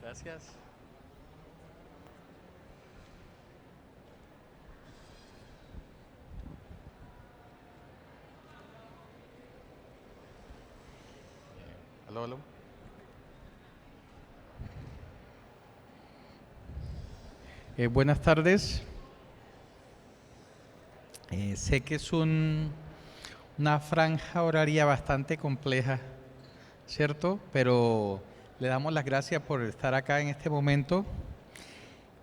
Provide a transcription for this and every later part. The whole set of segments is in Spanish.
Gracias. Aló, aló. Buenas tardes. Sé que es una franja horaria bastante compleja, ¿cierto? Pero le damos las gracias por estar acá en este momento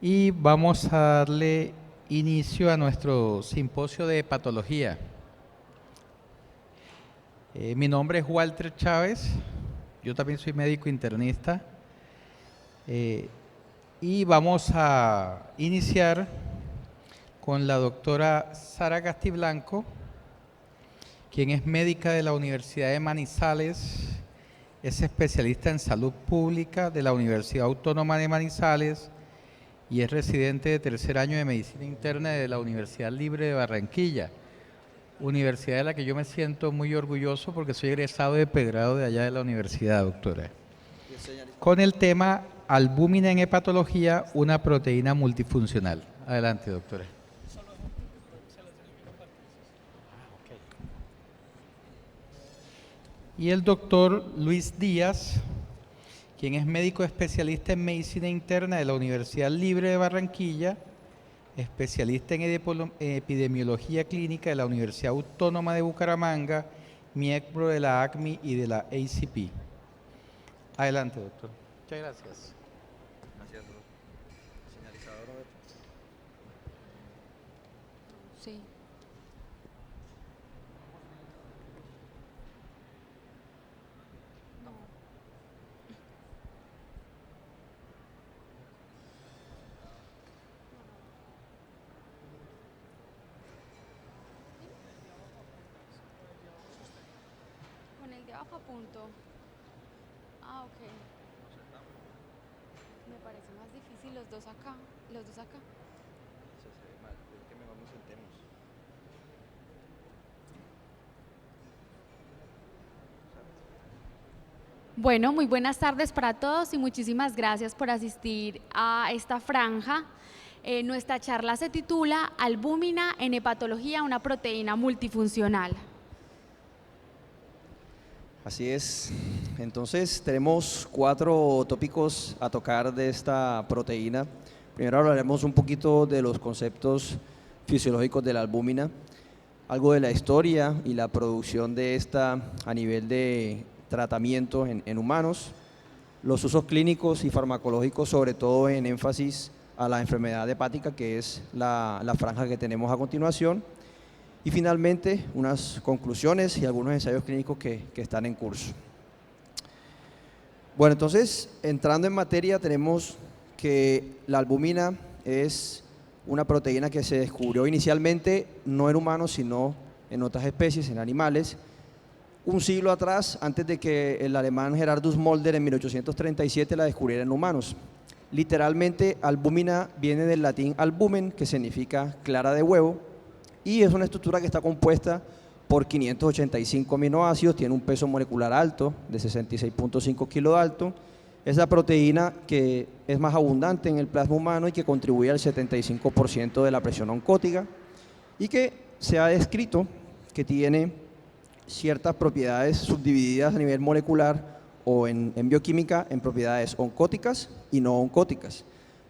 y vamos a darle inicio a nuestro simposio de patología. Mi nombre es Walter Chávez, yo también soy médico internista y vamos a iniciar con la doctora Sara Castiblanco, quien es médica de la Universidad de Manizales, es especialista en salud pública de la Universidad Autónoma de Manizales y es residente de tercer año de medicina interna de la Universidad Libre de Barranquilla, universidad de la que yo me siento muy orgulloso porque soy egresado de pregrado de allá de la universidad, doctora. Con el tema albúmina en hepatología, una proteína multifuncional. Adelante, doctora. Y el doctor Luis Díaz, quien es médico especialista en medicina interna de la Universidad Libre de Barranquilla, especialista en epidemiología clínica de la Universidad Autónoma de Bucaramanga, miembro de la ACMI y de la ACP. Adelante, doctor. Muchas gracias. Gracias, bro. Señalizador, Roberto. Sí. Con el de abajo a punto. Ah, ok. Me parece más difícil los dos acá. Los dos acá. Se ve mal, creo que mejor nos sentemos. Bueno, muy buenas tardes para todos y muchísimas gracias por asistir a esta franja. Nuestra charla se titula Albúmina en hepatología, una proteína multifuncional. Así es. Entonces, tenemos 4 tópicos a tocar de esta proteína. Primero hablaremos un poquito de los conceptos fisiológicos de la albúmina, algo de la historia y la producción de esta a nivel de tratamiento en humanos, los usos clínicos y farmacológicos, sobre todo en énfasis a la enfermedad hepática, que es la franja que tenemos a continuación. Y finalmente, unas conclusiones y algunos ensayos clínicos que están en curso. Bueno, entonces, entrando en materia, tenemos que la albúmina es una proteína que se descubrió inicialmente no en humanos, sino en otras especies, en animales, un siglo atrás, antes de que el alemán Gerardus Molder en 1837 la descubriera en humanos. Literalmente, albúmina viene del latín albumen, que significa clara de huevo, y es una estructura que está compuesta por 585 aminoácidos, tiene un peso molecular alto, de 66.5 kilodalton. Es la proteína que es más abundante en el plasma humano y que contribuye al 75% de la presión oncótica, y que se ha descrito que tiene ciertas propiedades subdivididas a nivel molecular o en bioquímica en propiedades oncóticas y no oncóticas.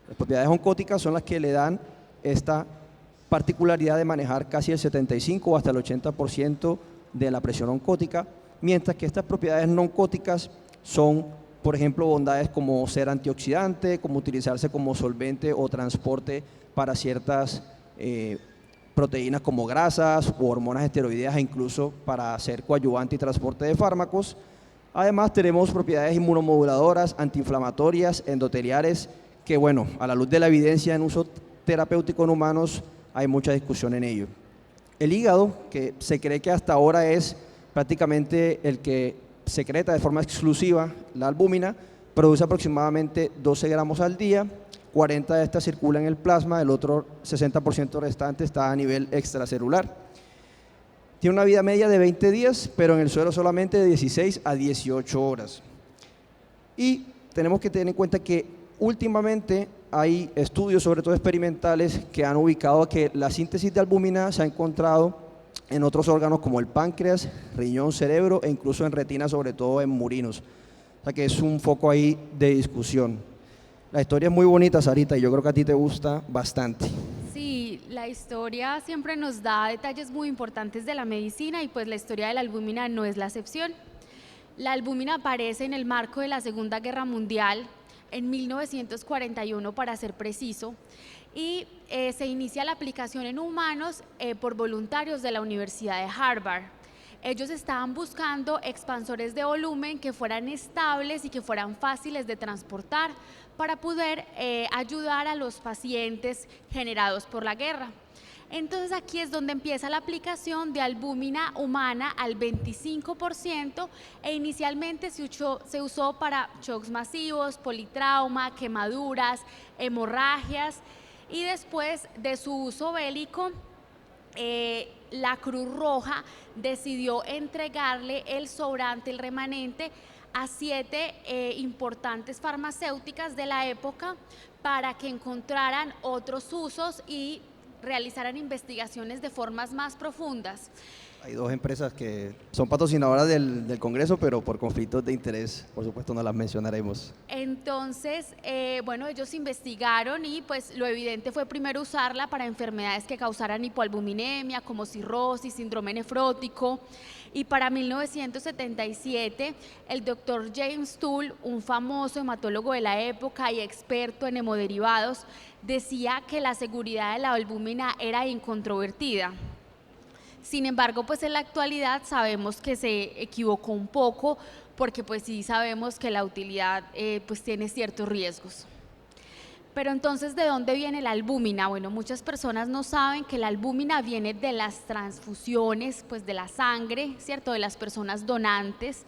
Las propiedades oncóticas son las que le dan esta particularidad de manejar casi el 75 o hasta el 80% de la presión oncótica, mientras que estas propiedades no oncóticas son, por ejemplo, bondades como ser antioxidante, como utilizarse como solvente o transporte para ciertas proteínas como grasas o hormonas esteroideas, e incluso para ser coadyuvante y transporte de fármacos. Además, tenemos propiedades inmunomoduladoras, antiinflamatorias, endoteliales, que bueno, a la luz de la evidencia en uso terapéutico en humanos, hay mucha discusión en ello. El hígado, que se cree que hasta ahora es prácticamente el que secreta de forma exclusiva la albúmina, produce aproximadamente 12 gramos al día, 40 de estas circulan en el plasma, el otro 60% restante está a nivel extracelular. Tiene una vida media de 20 días, pero en el suelo solamente de 16 a 18 horas. Y tenemos que tener en cuenta que últimamente hay estudios, sobre todo experimentales, que han ubicado que la síntesis de albúmina se ha encontrado en otros órganos como el páncreas, riñón, cerebro e incluso en retina, sobre todo en murinos. O sea que es un foco ahí de discusión. La historia es muy bonita, Sarita, y yo creo que a ti te gusta bastante. Sí, la historia siempre nos da detalles muy importantes de la medicina y pues la historia de la albúmina no es la excepción. La albúmina aparece en el marco de la Segunda Guerra Mundial, en 1941 para ser preciso, y se inicia la aplicación en humanos por voluntarios de la Universidad de Harvard. Ellos estaban buscando expansores de volumen que fueran estables y que fueran fáciles de transportar para poder ayudar a los pacientes generados por la guerra. Entonces aquí es donde empieza la aplicación de albúmina humana al 25% e inicialmente se usó para shocks masivos, politrauma, quemaduras, hemorragias, y después de su uso bélico, la Cruz Roja decidió entregarle el sobrante, el remanente, a 7 importantes farmacéuticas de la época para que encontraran otros usos y realizaran investigaciones de formas más profundas. Hay dos empresas que son patrocinadoras del Congreso, pero por conflictos de interés, por supuesto, no las mencionaremos. Entonces, bueno, ellos investigaron y pues lo evidente fue primero usarla para enfermedades que causaran hipoalbuminemia, como cirrosis, síndrome nefrótico. Y para 1977, el doctor James Toole, un famoso hematólogo de la época y experto en hemoderivados, decía que la seguridad de la albúmina era incontrovertida. Sin embargo, pues en la actualidad sabemos que se equivocó un poco, porque pues sí sabemos que la utilidad pues tiene ciertos riesgos. Pero entonces, ¿de dónde viene la albúmina? Bueno, muchas personas no saben que la albúmina viene de las transfusiones, pues de la sangre, ¿cierto? De las personas donantes,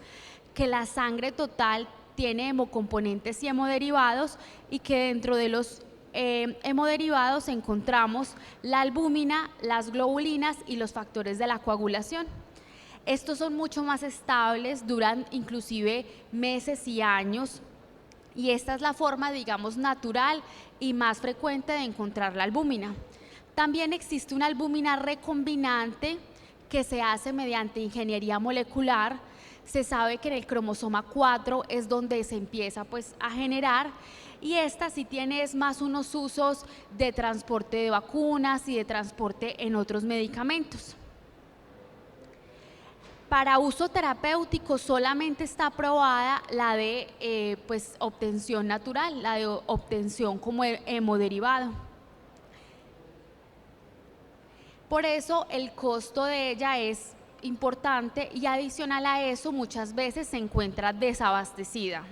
que la sangre total tiene hemocomponentes y hemoderivados, y que dentro de los hemoderivados encontramos la albúmina, las globulinas y los factores de la coagulación. Estos son mucho más estables, duran inclusive meses y años, y esta es la forma, digamos, natural y más frecuente de encontrar la albúmina. También existe una albúmina recombinante que se hace mediante ingeniería molecular. Se sabe que en el cromosoma 4 es donde se empieza pues a generar, y esta sí tiene más unos usos de transporte de vacunas y de transporte en otros medicamentos. Para uso terapéutico solamente está aprobada la de pues, obtención natural, la de obtención como hemodiderivado. Por eso el costo de ella es importante, y adicional a eso muchas veces se encuentra desabastecida.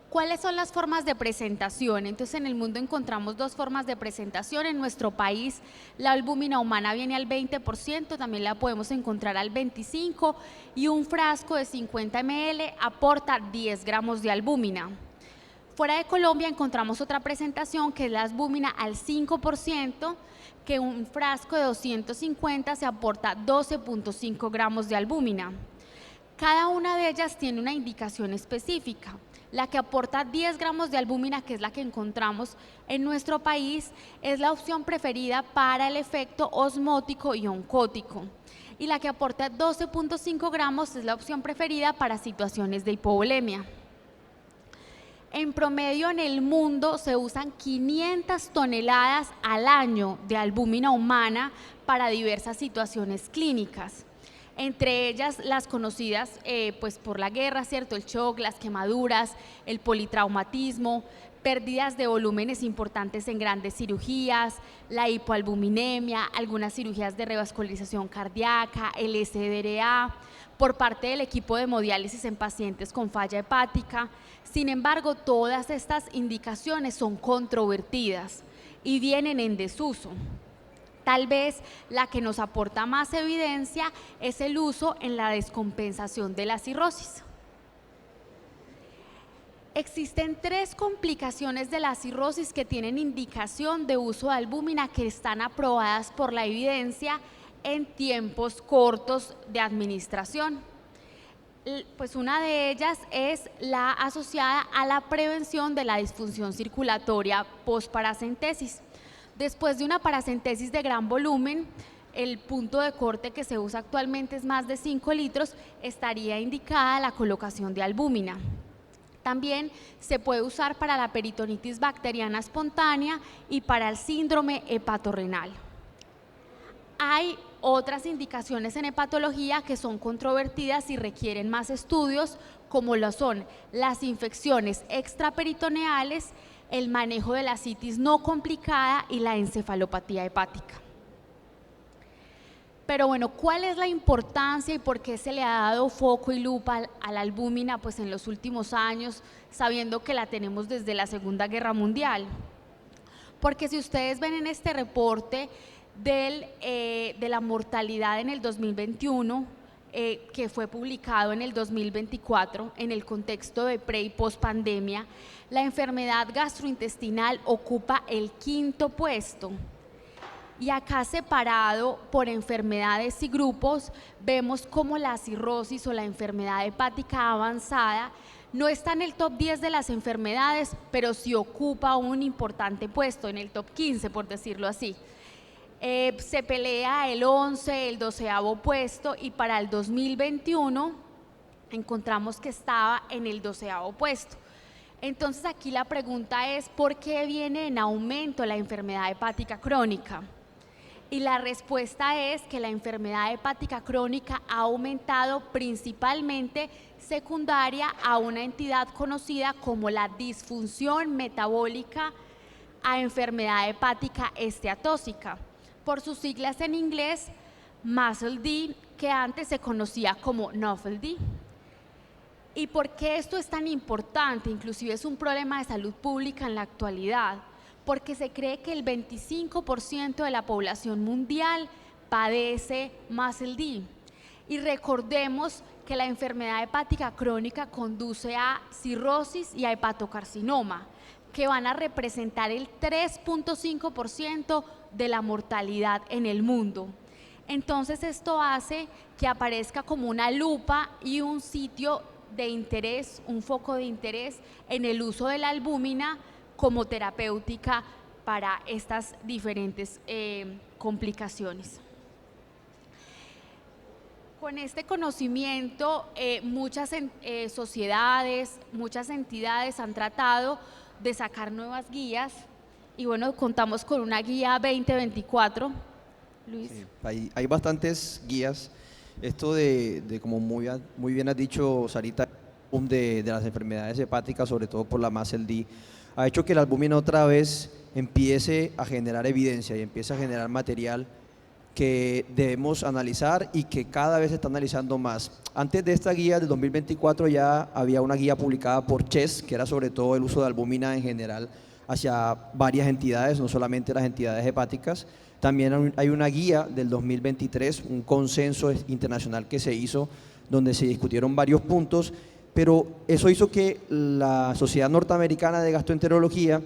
¿Cuáles son las formas de presentación? Entonces, en el mundo encontramos dos formas de presentación. En nuestro país, la albúmina humana viene al 20%, también la podemos encontrar al 25%, y un frasco de 50 ml aporta 10 gramos de albúmina. Fuera de Colombia encontramos otra presentación, que es la albúmina al 5%, que un frasco de 250 se aporta 12.5 gramos de albúmina. Cada una de ellas tiene una indicación específica. La que aporta 10 gramos de albúmina, que es la que encontramos en nuestro país, es la opción preferida para el efecto osmótico y oncótico. Y la que aporta 12.5 gramos es la opción preferida para situaciones de hipovolemia. En promedio en el mundo se usan 500 toneladas al año de albúmina humana para diversas situaciones clínicas. Entre ellas las conocidas pues por la guerra, ¿cierto? El shock, las quemaduras, el politraumatismo, pérdidas de volúmenes importantes en grandes cirugías, la hipoalbuminemia, algunas cirugías de revascularización cardíaca, el SDRA, por parte del equipo de hemodiálisis en pacientes con falla hepática. Sin embargo, todas estas indicaciones son controvertidas y vienen en desuso. Tal vez la que nos aporta más evidencia es el uso en la descompensación de la cirrosis. Existen 3 complicaciones de la cirrosis que tienen indicación de uso de albúmina, que están aprobadas por la evidencia en tiempos cortos de administración. Pues una de ellas es la asociada a la prevención de la disfunción circulatoria post-paracentesis. Después de una paracentesis de gran volumen, el punto de corte que se usa actualmente es más de 5 litros, estaría indicada la colocación de albúmina. También se puede usar para la peritonitis bacteriana espontánea y para el síndrome hepatorrenal. Hay otras indicaciones en hepatología que son controvertidas y requieren más estudios, como lo son las infecciones extraperitoneales, el manejo de la citis no complicada y la encefalopatía hepática. Pero bueno, ¿cuál es la importancia y por qué se le ha dado foco y lupa a la albúmina pues en los últimos años, sabiendo que la tenemos desde la Segunda Guerra Mundial? Porque si ustedes ven en este reporte de la mortalidad en el 2021, que fue publicado en el 2024, en el contexto de pre y post pandemia, la enfermedad gastrointestinal ocupa el 5º puesto. Y acá separado por enfermedades y grupos, vemos como la cirrosis o la enfermedad hepática avanzada no está en el top 10 de las enfermedades, pero sí ocupa un importante puesto, en el top 15, por decirlo así. Se pelea el 11, el 12º puesto, y para el 2021 encontramos que estaba en el 12º puesto. Entonces aquí la pregunta es, ¿por qué viene en aumento la enfermedad hepática crónica? Y la respuesta es que la enfermedad hepática crónica ha aumentado principalmente secundaria a una entidad conocida como la disfunción metabólica a enfermedad hepática esteatóxica, por sus siglas en inglés MUSCLE-D, que antes se conocía como NOFLD. ¿Y por qué esto es tan importante? Inclusive es un problema de salud pública en la actualidad, porque se cree que el 25% de la población mundial padece MUSCLE-D. Y recordemos que la enfermedad hepática crónica conduce a cirrosis y a hepatocarcinoma, que van a representar el 3.5% de la mortalidad en el mundo. Entonces esto hace que aparezca como una lupa y un sitio de interés, un foco de interés en el uso de la albúmina como terapéutica para estas diferentes complicaciones. Con este conocimiento, muchas sociedades, muchas entidades han tratado de sacar nuevas guías y bueno, contamos con una guía 2024. Luis. Sí, hay bastantes guías. Esto de como muy bien has dicho, Sarita, de las enfermedades hepáticas, sobre todo por la MUSCLE-D, ha hecho que la albúmina otra vez empiece a generar evidencia y empiece a generar material que debemos analizar y que cada vez se está analizando más. Antes de esta guía del 2024 ya había una guía publicada por CHES, que era sobre todo el uso de albúmina en general hacia varias entidades, no solamente las entidades hepáticas. También hay una guía del 2023, un consenso internacional que se hizo, donde se discutieron varios puntos, pero eso hizo que la Sociedad Norteamericana de Gastroenterología,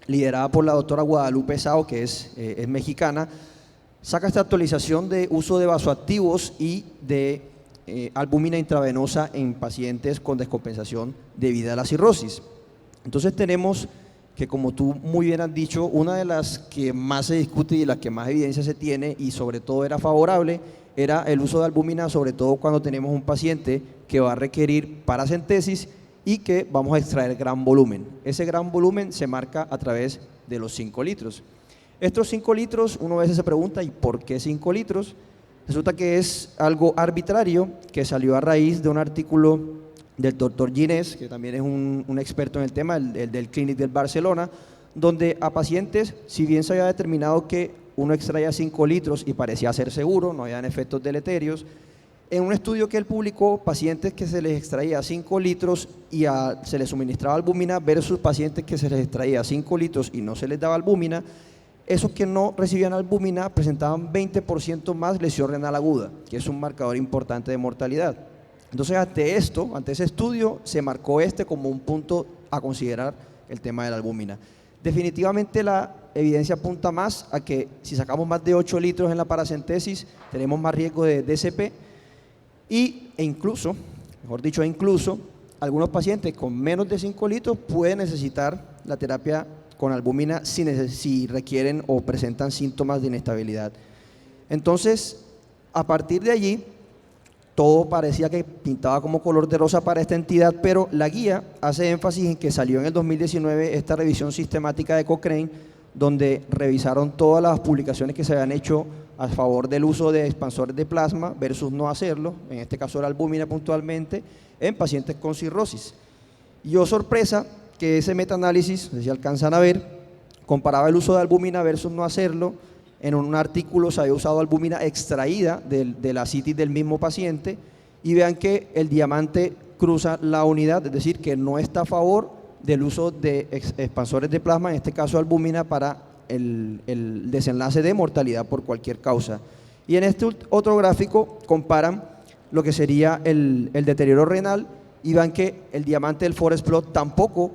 liderada por la doctora Guadalupe Sao, que es mexicana, saca esta actualización de uso de vasoactivos y de albúmina intravenosa en pacientes con descompensación debido a la cirrosis. Entonces tenemos que, como tú muy bien has dicho, una de las que más se discute y las que más evidencia se tiene y sobre todo era favorable, era el uso de albúmina, sobre todo cuando tenemos un paciente que va a requerir paracentesis y que vamos a extraer gran volumen. Ese gran volumen se marca a través de los 5 litros. Estos 5 litros, uno a veces se pregunta, ¿y por qué 5 litros? Resulta que es algo arbitrario que salió a raíz de un artículo del doctor Ginés, que también es un experto en el tema, el del Clínic del Barcelona, donde a pacientes, si bien se había determinado que uno extraía 5 litros y parecía ser seguro, no habían efectos deleterios, en un estudio que él publicó, pacientes que se les extraía 5 litros y se les suministraba albúmina versus pacientes que se les extraía 5 litros y no se les daba albúmina, esos que no recibían albúmina presentaban 20% más lesión renal aguda, que es un marcador importante de mortalidad. Entonces, ante ese estudio, se marcó como un punto a considerar el tema de la albúmina. Definitivamente la evidencia apunta más a que si sacamos más de 8 litros en la paracentesis, tenemos más riesgo de DCP e incluso, Mejor dicho, incluso algunos pacientes con menos de 5 litros pueden necesitar la terapia con albúmina si requieren o presentan síntomas de inestabilidad. Entonces, a partir de allí, todo parecía que pintaba como color de rosa para esta entidad, pero la guía hace énfasis en que salió en el 2019 esta revisión sistemática de Cochrane, donde revisaron todas las publicaciones que se habían hecho a favor del uso de expansores de plasma versus no hacerlo, en este caso la albúmina puntualmente, en pacientes con cirrosis. Y oh sorpresa, que ese metaanálisis, no sé si alcanzan a ver, comparaba el uso de albúmina versus no hacerlo. En un artículo se había usado albúmina extraída de la citis del mismo paciente, y vean que el diamante cruza la unidad, es decir, que no está a favor del uso de expansores de plasma, en este caso albúmina, para el desenlace de mortalidad por cualquier causa. Y en este otro gráfico comparan lo que sería el deterioro renal, y vean que el diamante del forest plot tampoco,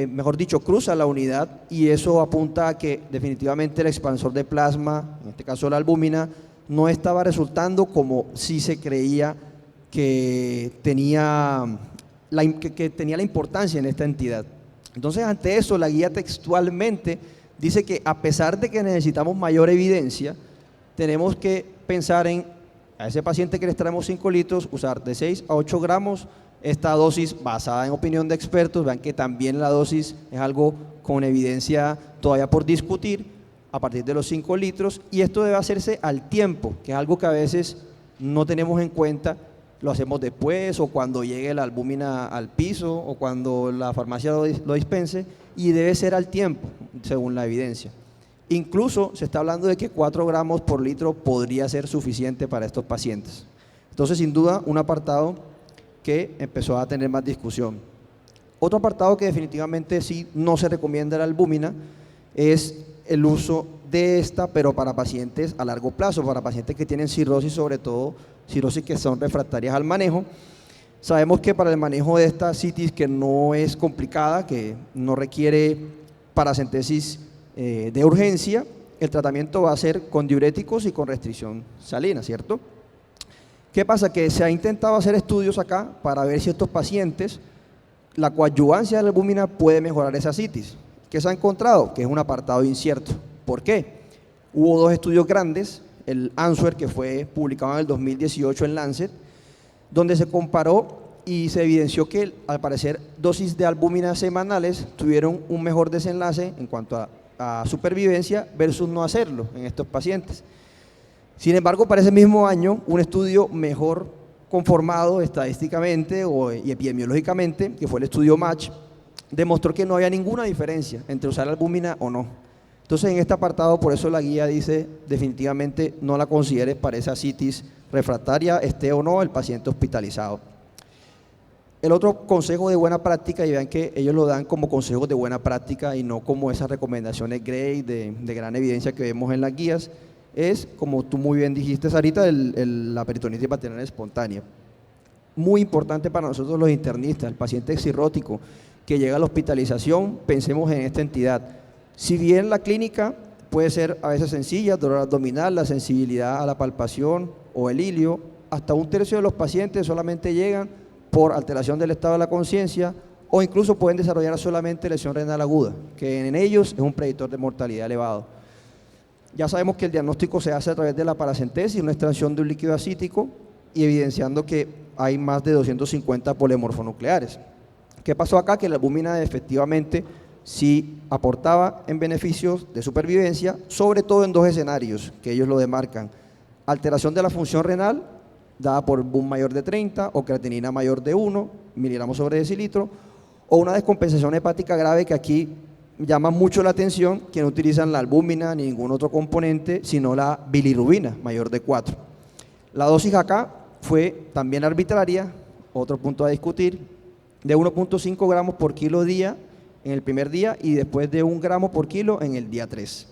mejor dicho, cruza la unidad, y eso apunta a que definitivamente el expansor de plasma, en este caso la albúmina, no estaba resultando como sí se creía que tenía la importancia en esta entidad. Entonces, ante eso, la guía textualmente dice que a pesar de que necesitamos mayor evidencia, tenemos que pensar en, a ese paciente que le extraemos 5 litros, usar de 6 a 8 gramos esta dosis basada en opinión de expertos. Vean que también la dosis es algo con evidencia todavía por discutir, a partir de los 5 litros, y esto debe hacerse al tiempo, que es algo que a veces no tenemos en cuenta. Lo hacemos después, o cuando llegue la albúmina al piso, o cuando la farmacia lo dispense, y debe ser al tiempo, según la evidencia. Incluso se está hablando de que 4 gramos por litro podría ser suficiente para estos pacientes. Entonces, sin duda, un apartado que empezó a tener más discusión. Otro apartado que definitivamente sí no se recomienda la albúmina es el uso de esta, pero para pacientes a largo plazo, para pacientes que tienen cirrosis, sobre todo cirrosis que son refractarias al manejo. Sabemos que para el manejo de esta citis, que no es complicada, que no requiere paracentesis de urgencia, el tratamiento va a ser con diuréticos y con restricción salina, ¿cierto? ¿Qué pasa? Que se ha intentado hacer estudios acá para ver si estos pacientes, la coadyuvancia de la albúmina puede mejorar esa citis. ¿Qué se ha encontrado? Que es un apartado incierto. ¿Por qué? Hubo 2 estudios grandes, el ANSWER, que fue publicado en el 2018 en Lancet, donde se comparó y se evidenció que, al parecer, dosis de albúmina semanales tuvieron un mejor desenlace en cuanto a supervivencia versus no hacerlo en estos pacientes. Sin embargo, para ese mismo año, un estudio mejor conformado estadísticamente y epidemiológicamente, que fue el estudio MATCH, demostró que no había ninguna diferencia entre usar albúmina o no. Entonces, en este apartado, por eso la guía dice, definitivamente no la consideres para esa citis refractaria, esté o no el paciente hospitalizado. El otro consejo de buena práctica, y vean que ellos lo dan como consejos de buena práctica y no como esas recomendaciones Gray de gran evidencia que vemos en las guías, es, como tú muy bien dijiste, Sarita, la peritonitis paterna espontánea. Muy importante para nosotros los internistas, el paciente cirrótico que llega a la hospitalización, pensemos en esta entidad. Si bien la clínica puede ser a veces sencilla, dolor abdominal, la sensibilidad a la palpación o el ilio, hasta 1/3 de los pacientes solamente llegan por alteración del estado de la conciencia, o incluso pueden desarrollar solamente lesión renal aguda, que en ellos es un predictor de mortalidad elevado. Ya sabemos que el diagnóstico se hace a través de la paracentesis, una extracción de un líquido acítico, y evidenciando que hay más de 250 polimorfonucleares. ¿Qué pasó acá? Que la albúmina efectivamente sí aportaba en beneficios de supervivencia, sobre todo en 2 escenarios que ellos lo demarcan: alteración de la función renal, dada por BUN mayor de 30 o creatinina mayor de 1 miligramos sobre decilitro, o una descompensación hepática grave, que aquí llama mucho la atención, que no utilizan la albúmina ni ningún otro componente, sino la bilirrubina mayor de 4. La dosis acá fue también arbitraria, otro punto a discutir, de 1.5 gramos por kilo día en el primer día, y después de 1 gramo por kilo en el día 3.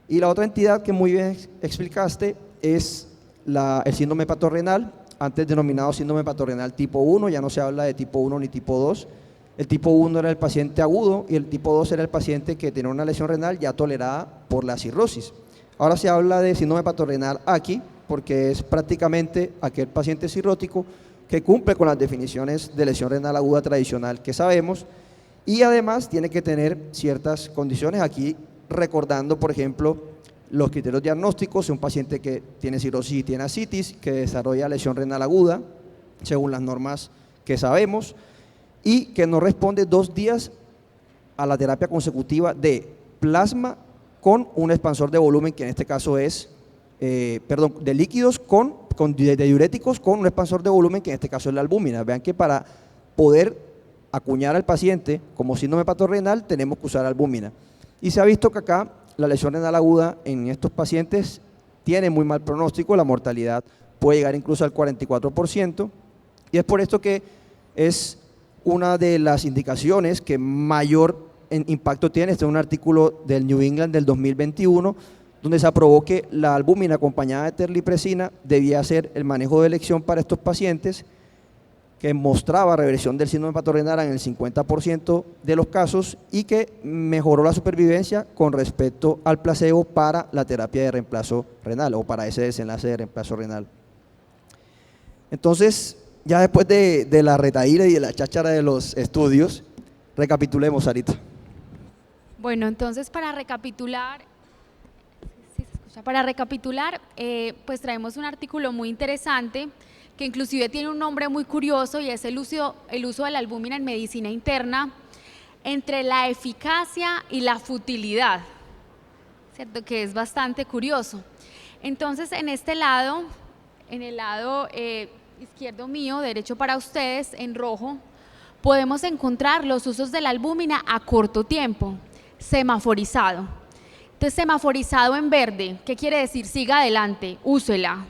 Y la otra entidad que muy bien explicaste es el síndrome hepatorenal, antes denominado síndrome hepatorenal tipo 1, ya no se habla de tipo 1 ni tipo 2. El tipo 1 era el paciente agudo y el tipo 2 era el paciente que tenía una lesión renal ya tolerada por la cirrosis. Ahora se habla de síndrome hepatorenal aquí, porque es prácticamente aquel paciente cirrótico que cumple con las definiciones de lesión renal aguda tradicional que sabemos, y además tiene que tener ciertas condiciones, aquí recordando, por ejemplo, los criterios diagnósticos: un paciente que tiene cirrosis y tiene ascitis, que desarrolla lesión renal aguda, según las normas que sabemos, y que no responde 2 días a la terapia consecutiva de plasma con un expansor de volumen, que en este caso es, de líquidos de diuréticos con un expansor de volumen, que en este caso es la albúmina. Vean que para poder acuñar al paciente como síndrome hepatorenal tenemos que usar albúmina. Y se ha visto que acá la lesión renal aguda en estos pacientes tiene muy mal pronóstico, la mortalidad puede llegar incluso al 44%, y es por esto que es una de las indicaciones que mayor impacto tiene. Este es un artículo del New England del 2021, donde se aprobó que la albúmina acompañada de terlipresina debía ser el manejo de elección para estos pacientes, que mostraba reversión del síndrome hepatorenal en el 50% de los casos y que mejoró la supervivencia con respecto al placebo para la terapia de reemplazo renal o para ese desenlace de reemplazo renal. Entonces, ya después de la retaíla y de la cháchara de los estudios, recapitulemos, Sarita. Bueno, entonces para recapitular, pues traemos un artículo muy interesante que inclusive tiene un nombre muy curioso, y es el uso de la albúmina en medicina interna, entre la eficacia y la futilidad, ¿cierto? Que es bastante curioso. Entonces, en este lado, en el lado izquierdo mío, derecho para ustedes, en rojo, podemos encontrar los usos de la albúmina a corto tiempo, semaforizado. Entonces, semaforizado en verde, ¿qué quiere decir? Siga adelante, úsela.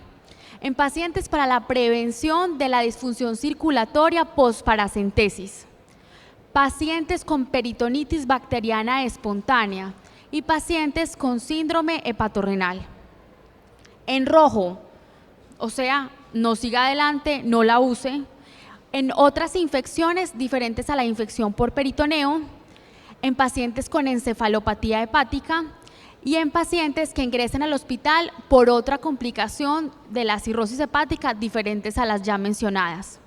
En pacientes para la prevención de la disfunción circulatoria postparacentesis, pacientes con peritonitis bacteriana espontánea y pacientes con síndrome hepatorrenal. En rojo, o sea, no siga adelante, no la use. En otras infecciones diferentes a la infección por peritoneo, en pacientes con encefalopatía hepática y en pacientes que ingresen al hospital por otra complicación de la cirrosis hepática diferentes a las ya mencionadas.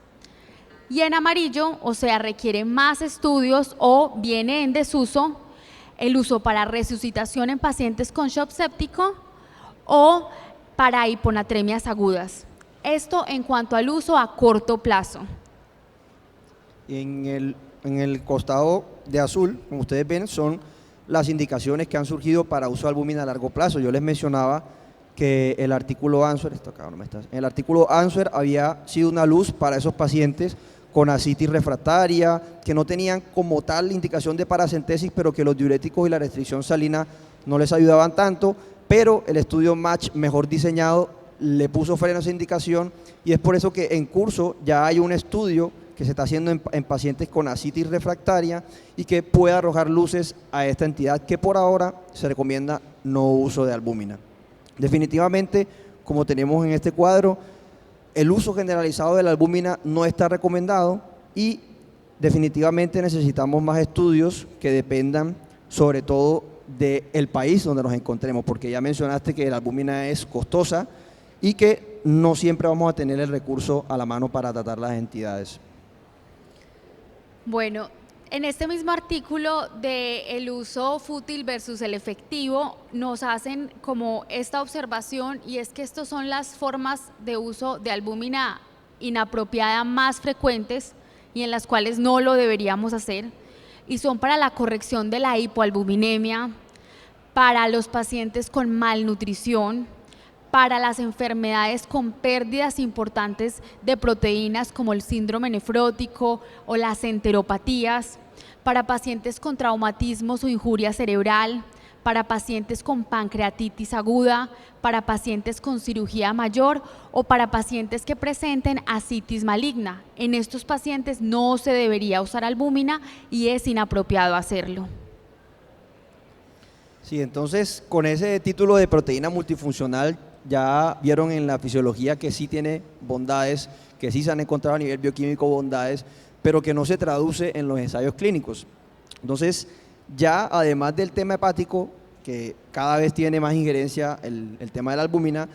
Y en amarillo, o sea, requiere más estudios o viene en desuso, el uso para resucitación en pacientes con shock séptico o para hiponatremias agudas. Esto en cuanto al uso a corto plazo. En el costado de azul, como ustedes ven, son las indicaciones que han surgido para uso de albúmina a largo plazo. Yo les mencionaba que el artículo Answer, el artículo Answer había sido una luz para esos pacientes con ascitis refractaria, que no tenían como tal indicación de paracentesis, pero que los diuréticos y la restricción salina no les ayudaban tanto, pero el estudio MATCH mejor diseñado le puso freno a esa indicación, y es por eso que en curso ya hay un estudio que se está haciendo en pacientes con ascitis refractaria y que puede arrojar luces a esta entidad, que por ahora se recomienda no uso de albúmina. Definitivamente, como tenemos en este cuadro, el uso generalizado de la albúmina no está recomendado, y definitivamente necesitamos más estudios que dependan sobre todo del país donde nos encontremos, porque ya mencionaste que la albúmina es costosa y que no siempre vamos a tener el recurso a la mano para tratar las entidades. Bueno, en este mismo artículo de el uso fútil versus el efectivo, nos hacen como esta observación, y es que estas son las formas de uso de albúmina inapropiada más frecuentes y en las cuales no lo deberíamos hacer, y son para la corrección de la hipoalbuminemia, para los pacientes con malnutrición, para las enfermedades con pérdidas importantes de proteínas como el síndrome nefrótico o las enteropatías, para pacientes con traumatismos o injuria cerebral, para pacientes con pancreatitis aguda, para pacientes con cirugía mayor o para pacientes que presenten ascitis maligna. En estos pacientes no se debería usar albúmina y es inapropiado hacerlo. Sí, entonces con ese título de proteína multifuncional ya vieron en la fisiología que sí tiene bondades, que sí se han encontrado a nivel bioquímico bondades, pero que no se traduce en los ensayos clínicos. Entonces, ya además del tema hepático, que cada vez tiene más injerencia el tema de la albúmina,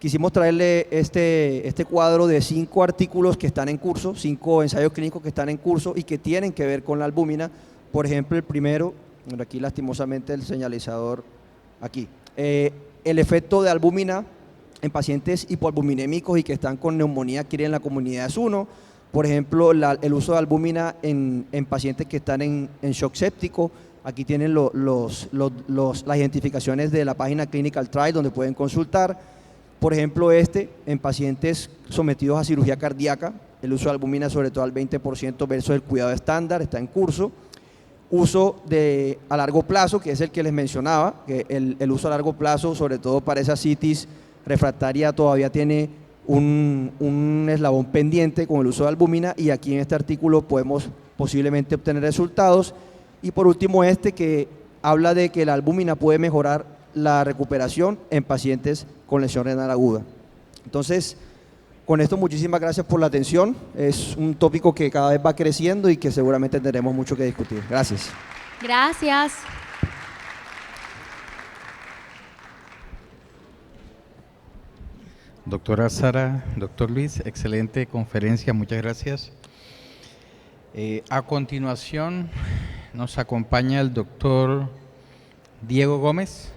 quisimos traerle este cuadro de 5 artículos que están en curso, 5 ensayos clínicos que están en curso y que tienen que ver con la albúmina. Por ejemplo, el primero, aquí lastimosamente el señalizador, aquí, el efecto de albúmina en pacientes hipoalbuminémicos y que están con neumonía aquí en la comunidad es uno. Por ejemplo, el uso de albúmina en pacientes que están en shock séptico. Aquí tienen las identificaciones de la página Clinical Trial donde pueden consultar. Por ejemplo, en pacientes sometidos a cirugía cardíaca, el uso de albúmina sobre todo al 20% versus el cuidado estándar, está en curso. Uso a largo plazo, que es el que les mencionaba, que el uso a largo plazo, sobre todo para esa citis refractaria, todavía tiene un eslabón pendiente con el uso de albúmina, y aquí en este artículo podemos posiblemente obtener resultados. Y por último que habla de que la albúmina puede mejorar la recuperación en pacientes con lesión renal aguda. Entonces, con esto muchísimas gracias por la atención. Es un tópico que cada vez va creciendo y que seguramente tendremos mucho que discutir. Gracias. Gracias. Doctora Sara, doctor Luis, excelente conferencia, muchas gracias. A continuación nos acompaña el doctor Diego Gómez.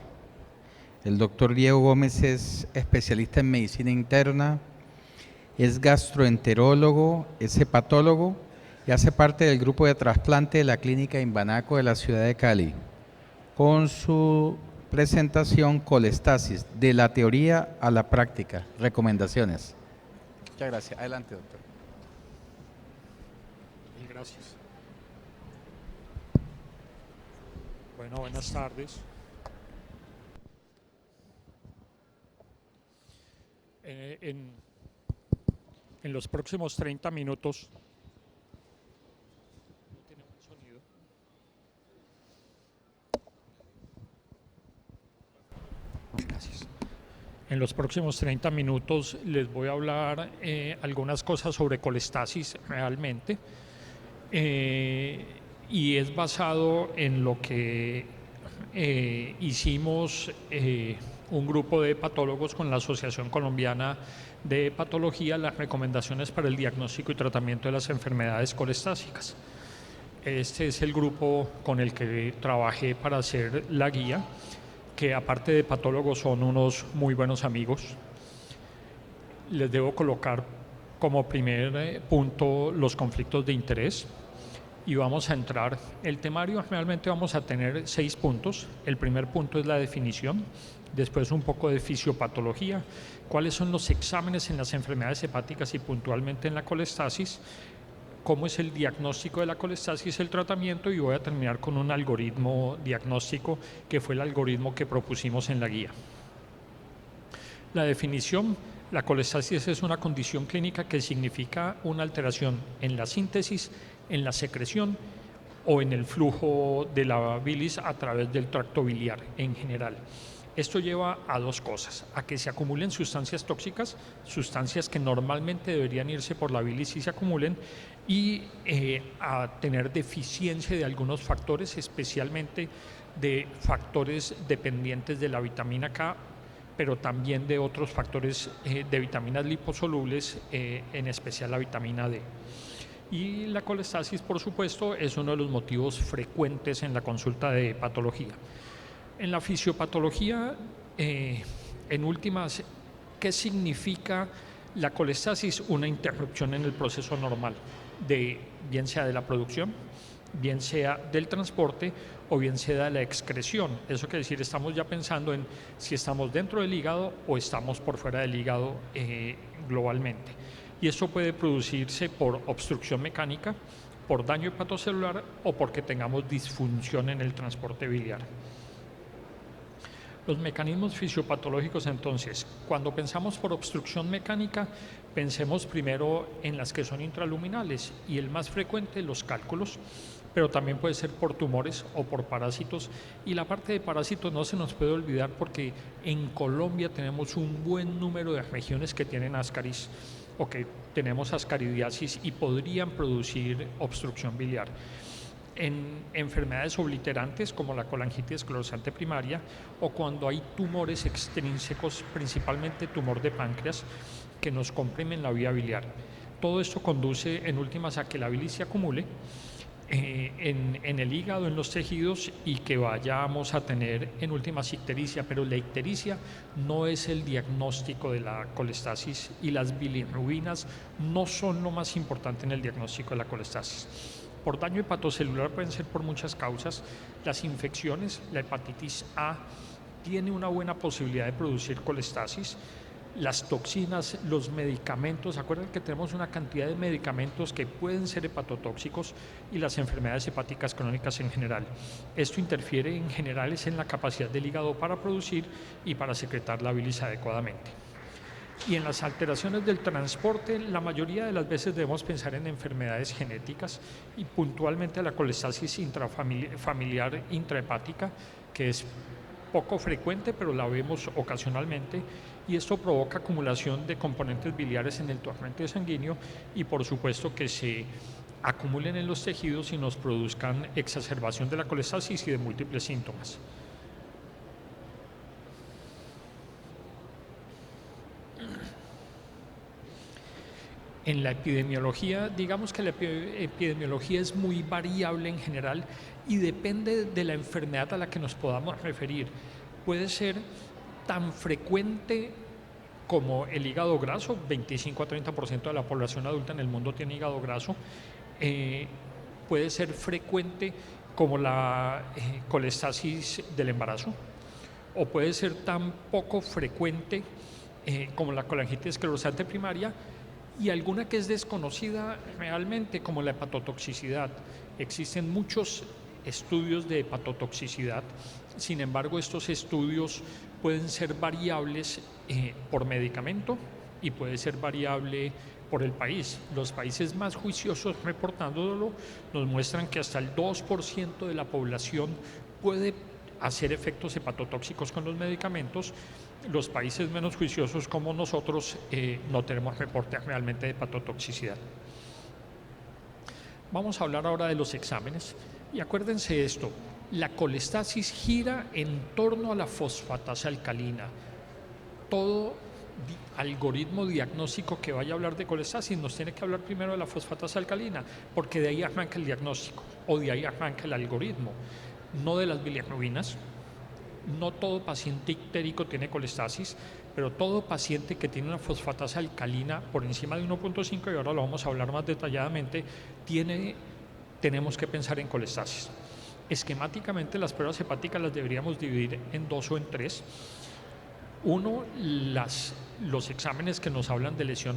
El doctor Diego Gómez es especialista en medicina interna, es gastroenterólogo, es hepatólogo y hace parte del grupo de trasplante de la clínica Imbanaco de la ciudad de Cali. Con su presentación Colestasis, de la teoría a la práctica, recomendaciones. Muchas gracias. Adelante, doctor. Gracias. Bueno, buenas tardes. En los próximos 30 minutos En los próximos 30 minutos les voy a hablar algunas cosas sobre colestasis realmente, y es basado en lo que hicimos un grupo de hepatólogos con la Asociación Colombiana de Hepatología, las recomendaciones para el diagnóstico y tratamiento de las enfermedades colestásicas. Este es el grupo con el que trabajé para hacer la guía, que aparte de hepatólogos son unos muy buenos amigos. Les debo colocar como primer punto los conflictos de interés y vamos a entrar. El temario realmente vamos a tener 6 puntos. El primer punto es la definición, después un poco de fisiopatología, cuáles son los exámenes en las enfermedades hepáticas y puntualmente en la colestasis, cómo es el diagnóstico de la colestasis, el tratamiento, y voy a terminar con un algoritmo diagnóstico que fue el algoritmo que propusimos en la guía. La definición: la colestasis es una condición clínica que significa una alteración en la síntesis, en la secreción o en el flujo de la bilis a través del tracto biliar en general. Esto lleva a 2 cosas: a que se acumulen sustancias tóxicas, sustancias que normalmente deberían irse por la bilis y se acumulen, y a tener deficiencia de algunos factores, especialmente de factores dependientes de la vitamina K, pero también de otros factores de vitaminas liposolubles, en especial la vitamina D. Y la colestasis, por supuesto, es uno de los motivos frecuentes en la consulta de patología. En la fisiopatología, en últimas, ¿qué significa la colestasis? Una interrupción en el proceso normal, bien sea de la producción, bien sea del transporte o bien sea de la excreción. Eso quiere decir, estamos ya pensando en si estamos dentro del hígado o estamos por fuera del hígado globalmente. Y esto puede producirse por obstrucción mecánica, por daño hepatocelular o porque tengamos disfunción en el transporte biliar. Los mecanismos fisiopatológicos, entonces, cuando pensamos por obstrucción mecánica, pensemos primero en las que son intraluminales, y el más frecuente, los cálculos, pero también puede ser por tumores o por parásitos. Y la parte de parásitos no se nos puede olvidar, porque en Colombia tenemos un buen número de regiones que tienen ascaris o que tenemos ascaridiasis y podrían producir obstrucción biliar. en enfermedades obliterantes como la colangitis esclerosante primaria o cuando hay tumores extrínsecos, principalmente tumor de páncreas, que nos comprimen la vía biliar. Todo esto conduce en últimas a que la bilis se acumule en el hígado, en los tejidos, y que vayamos a tener en últimas ictericia, pero la ictericia no es el diagnóstico de la colestasis y las bilirrubinas no son lo más importante en el diagnóstico de la colestasis. Por daño hepatocelular pueden ser por muchas causas. Las infecciones, la hepatitis A tiene una buena posibilidad de producir colestasis. Las toxinas, los medicamentos, acuérdense que tenemos una cantidad de medicamentos que pueden ser hepatotóxicos, y las enfermedades hepáticas crónicas en general. Esto interfiere en general en la capacidad del hígado para producir y para secretar la bilis adecuadamente. Y en las alteraciones del transporte, la mayoría de las veces debemos pensar en enfermedades genéticas y puntualmente la colestasis intrafamiliar intrahepática, que es poco frecuente, pero la vemos ocasionalmente, y esto provoca acumulación de componentes biliares en el torrente sanguíneo y por supuesto que se acumulen en los tejidos y nos produzcan exacerbación de la colestasis y de múltiples síntomas. En la epidemiología, digamos que la epidemiología es muy variable en general y depende de la enfermedad a la que nos podamos referir. Puede ser tan frecuente como el hígado graso, 25 a 30% de la población adulta en el mundo tiene hígado graso. Puede ser frecuente como la colestasis del embarazo, o puede ser tan poco frecuente como la colangitis esclerosante primaria, y alguna que es desconocida realmente como la hepatotoxicidad. Existen muchos estudios de hepatotoxicidad, sin embargo estos estudios pueden ser variables por medicamento y puede ser variable por el país. Los países más juiciosos reportándolo nos muestran que hasta el 2% de la población puede hacer efectos hepatotóxicos con los medicamentos. Los países menos juiciosos como nosotros no tenemos reportes realmente de hepatotoxicidad. Vamos a hablar ahora de los exámenes y acuérdense de esto: la colestasis gira en torno a la fosfatasa alcalina. Todo algoritmo diagnóstico que vaya a hablar de colestasis nos tiene que hablar primero de la fosfatasa alcalina, porque de ahí arranca el diagnóstico o de ahí arranca el algoritmo, no de las bilirrubinas. No todo paciente ictérico tiene colestasis, pero todo paciente que tiene una fosfatasa alcalina por encima de 1.5, y ahora lo vamos a hablar más detalladamente, tenemos que pensar en colestasis. Esquemáticamente las pruebas hepáticas las deberíamos dividir en 2 o en 3. Uno, los exámenes que nos hablan de lesión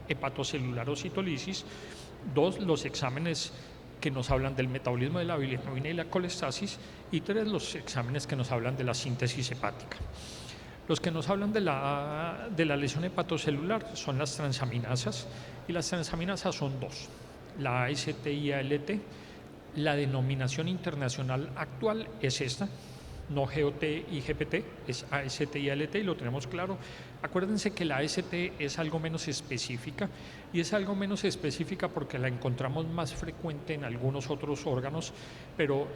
hepatocelular o citolisis. 2, los exámenes que nos hablan del metabolismo de la bilirrubina y la colestasis, y 3, los exámenes que nos hablan de la síntesis hepática. Los que nos hablan de la lesión hepatocelular son las transaminasas, y las transaminasas son 2, la AST y ALT. La denominación internacional actual es esta, no GOT y GPT, es AST y ALT, y lo tenemos claro. Acuérdense que la AST es algo menos específica, y es algo menos específica porque la encontramos más frecuente en algunos otros órganos, pero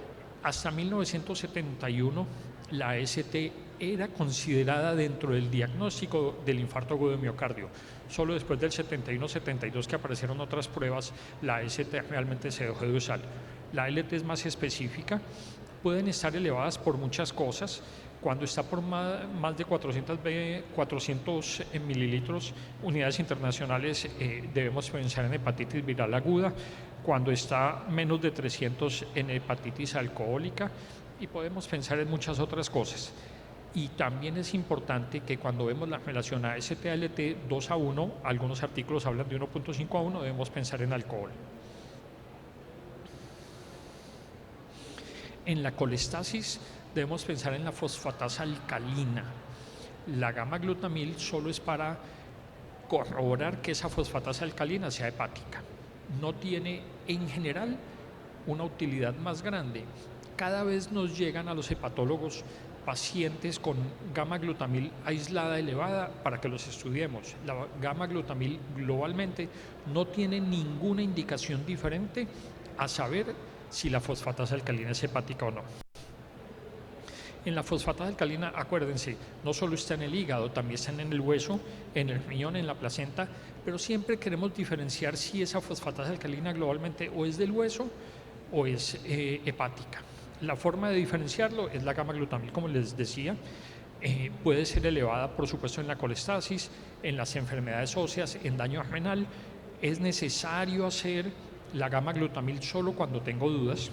hasta 1971 la AST era considerada dentro del diagnóstico del infarto agudo de miocardio. Solo después del 71-72 que aparecieron otras pruebas, la AST realmente se dejó de usar. La ALT es más específica, pueden estar elevadas por muchas cosas. Cuando está por más de 400 mililitros, unidades internacionales, debemos pensar en hepatitis viral aguda. Cuando está menos de 300, en hepatitis alcohólica, y podemos pensar en muchas otras cosas. Y también es importante que cuando vemos la relación AST-ALT 2:1, algunos artículos hablan de 1.5:1, debemos pensar en alcohol. En la colestasis debemos pensar en la fosfatasa alcalina. La gamma-glutamil solo es para corroborar que esa fosfatasa alcalina sea hepática. No tiene en general una utilidad más grande. Cada vez nos llegan a los hepatólogos pacientes con gamma-glutamil aislada elevada para que los estudiemos. La gamma-glutamil globalmente no tiene ninguna indicación diferente a saber si la fosfatasa alcalina es hepática o no. En la fosfatasa alcalina, acuérdense, no solo está en el hígado, también está en el hueso, en el riñón, en la placenta, pero siempre queremos diferenciar si esa fosfatasa alcalina globalmente o es del hueso o es hepática. La forma de diferenciarlo es la gamma-glutamil, como les decía. Puede ser elevada, por supuesto, en la colestasis, en las enfermedades óseas, en daño renal. Es necesario hacer la gamma-glutamil solo cuando tengo dudas,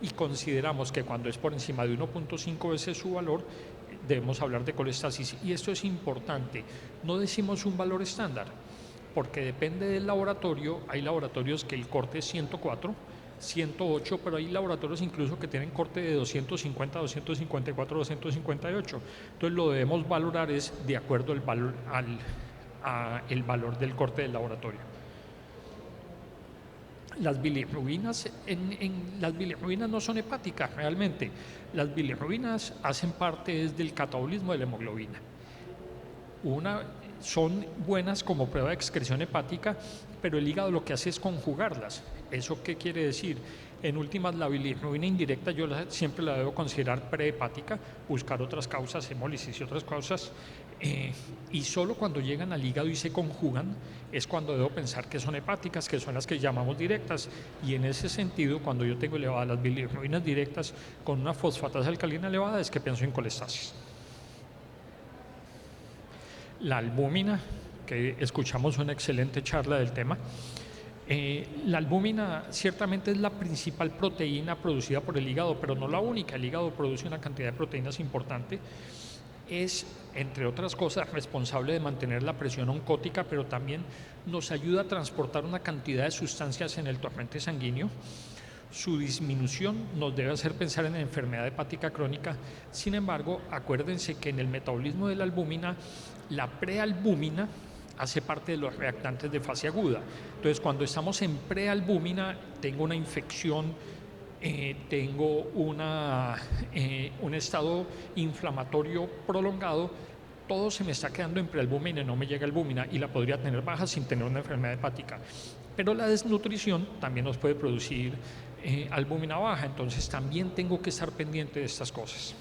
y consideramos que cuando es por encima de 1.5 veces su valor, debemos hablar de colestasis. Y esto es importante, no decimos un valor estándar, porque depende del laboratorio. Hay laboratorios que el corte es 104, 108, pero hay laboratorios incluso que tienen corte de 250, 254, 258. Entonces lo debemos valorar es de acuerdo al valor, el valor del corte del laboratorio. Las bilirrubinas, las bilirrubinas no son hepáticas realmente. Las bilirrubinas hacen parte del catabolismo de la hemoglobina. Son buenas como prueba de excreción hepática, pero el hígado lo que hace es conjugarlas. ¿Eso qué quiere decir? En últimas, la bilirrubina indirecta yo siempre la debo considerar prehepática, buscar otras causas, hemólisis y otras causas, y solo cuando llegan al hígado y se conjugan es cuando debo pensar que son hepáticas, que son las que llamamos directas. Y en ese sentido, cuando yo tengo elevadas las bilirrubinas directas con una fosfatasa alcalina elevada, es que pienso en colestasis. La albúmina, que escuchamos una excelente charla del tema. La albúmina ciertamente es la principal proteína producida por el hígado, pero no la única. El hígado produce una cantidad de proteínas importante. Es, entre otras cosas, responsable de mantener la presión oncótica, pero también nos ayuda a transportar una cantidad de sustancias en el torrente sanguíneo. Su disminución nos debe hacer pensar en enfermedad hepática crónica. Sin embargo, acuérdense que en el metabolismo de la albúmina, la prealbúmina hace parte de los reactantes de fase aguda. Entonces, cuando estamos en prealbúmina, tengo una infección, tengo un estado inflamatorio prolongado, todo se me está quedando en prealbúmina y no me llega albúmina, y la podría tener baja sin tener una enfermedad hepática. Pero la desnutrición también nos puede producir albúmina baja, entonces también tengo que estar pendiente de estas cosas.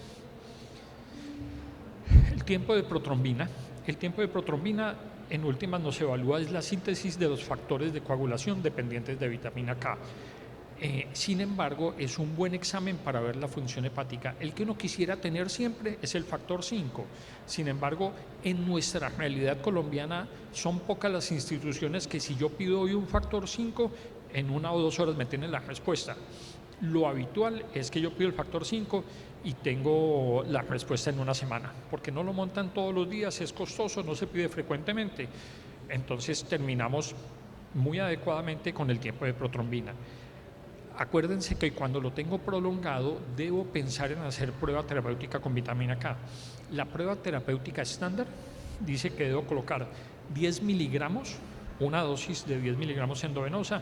El tiempo de protrombina. El tiempo de protrombina, en últimas, nos evalúa es la síntesis de los factores de coagulación dependientes de vitamina K. Sin embargo, es un buen examen para ver la función hepática. El que uno quisiera tener siempre es el factor 5. Sin embargo, en nuestra realidad colombiana son pocas las instituciones que si yo pido hoy un factor 5, en 1 o 2 horas me tienen la respuesta. Lo habitual es que yo pido el factor 5 y tengo la respuesta en 1 semana, porque no lo montan todos los días, es costoso, no se pide frecuentemente. Entonces terminamos muy adecuadamente con el tiempo de protrombina. Acuérdense que cuando lo tengo prolongado debo pensar en hacer prueba terapéutica con vitamina K. La prueba terapéutica estándar dice que debo colocar 10 miligramos, una dosis de 10 miligramos endovenosa,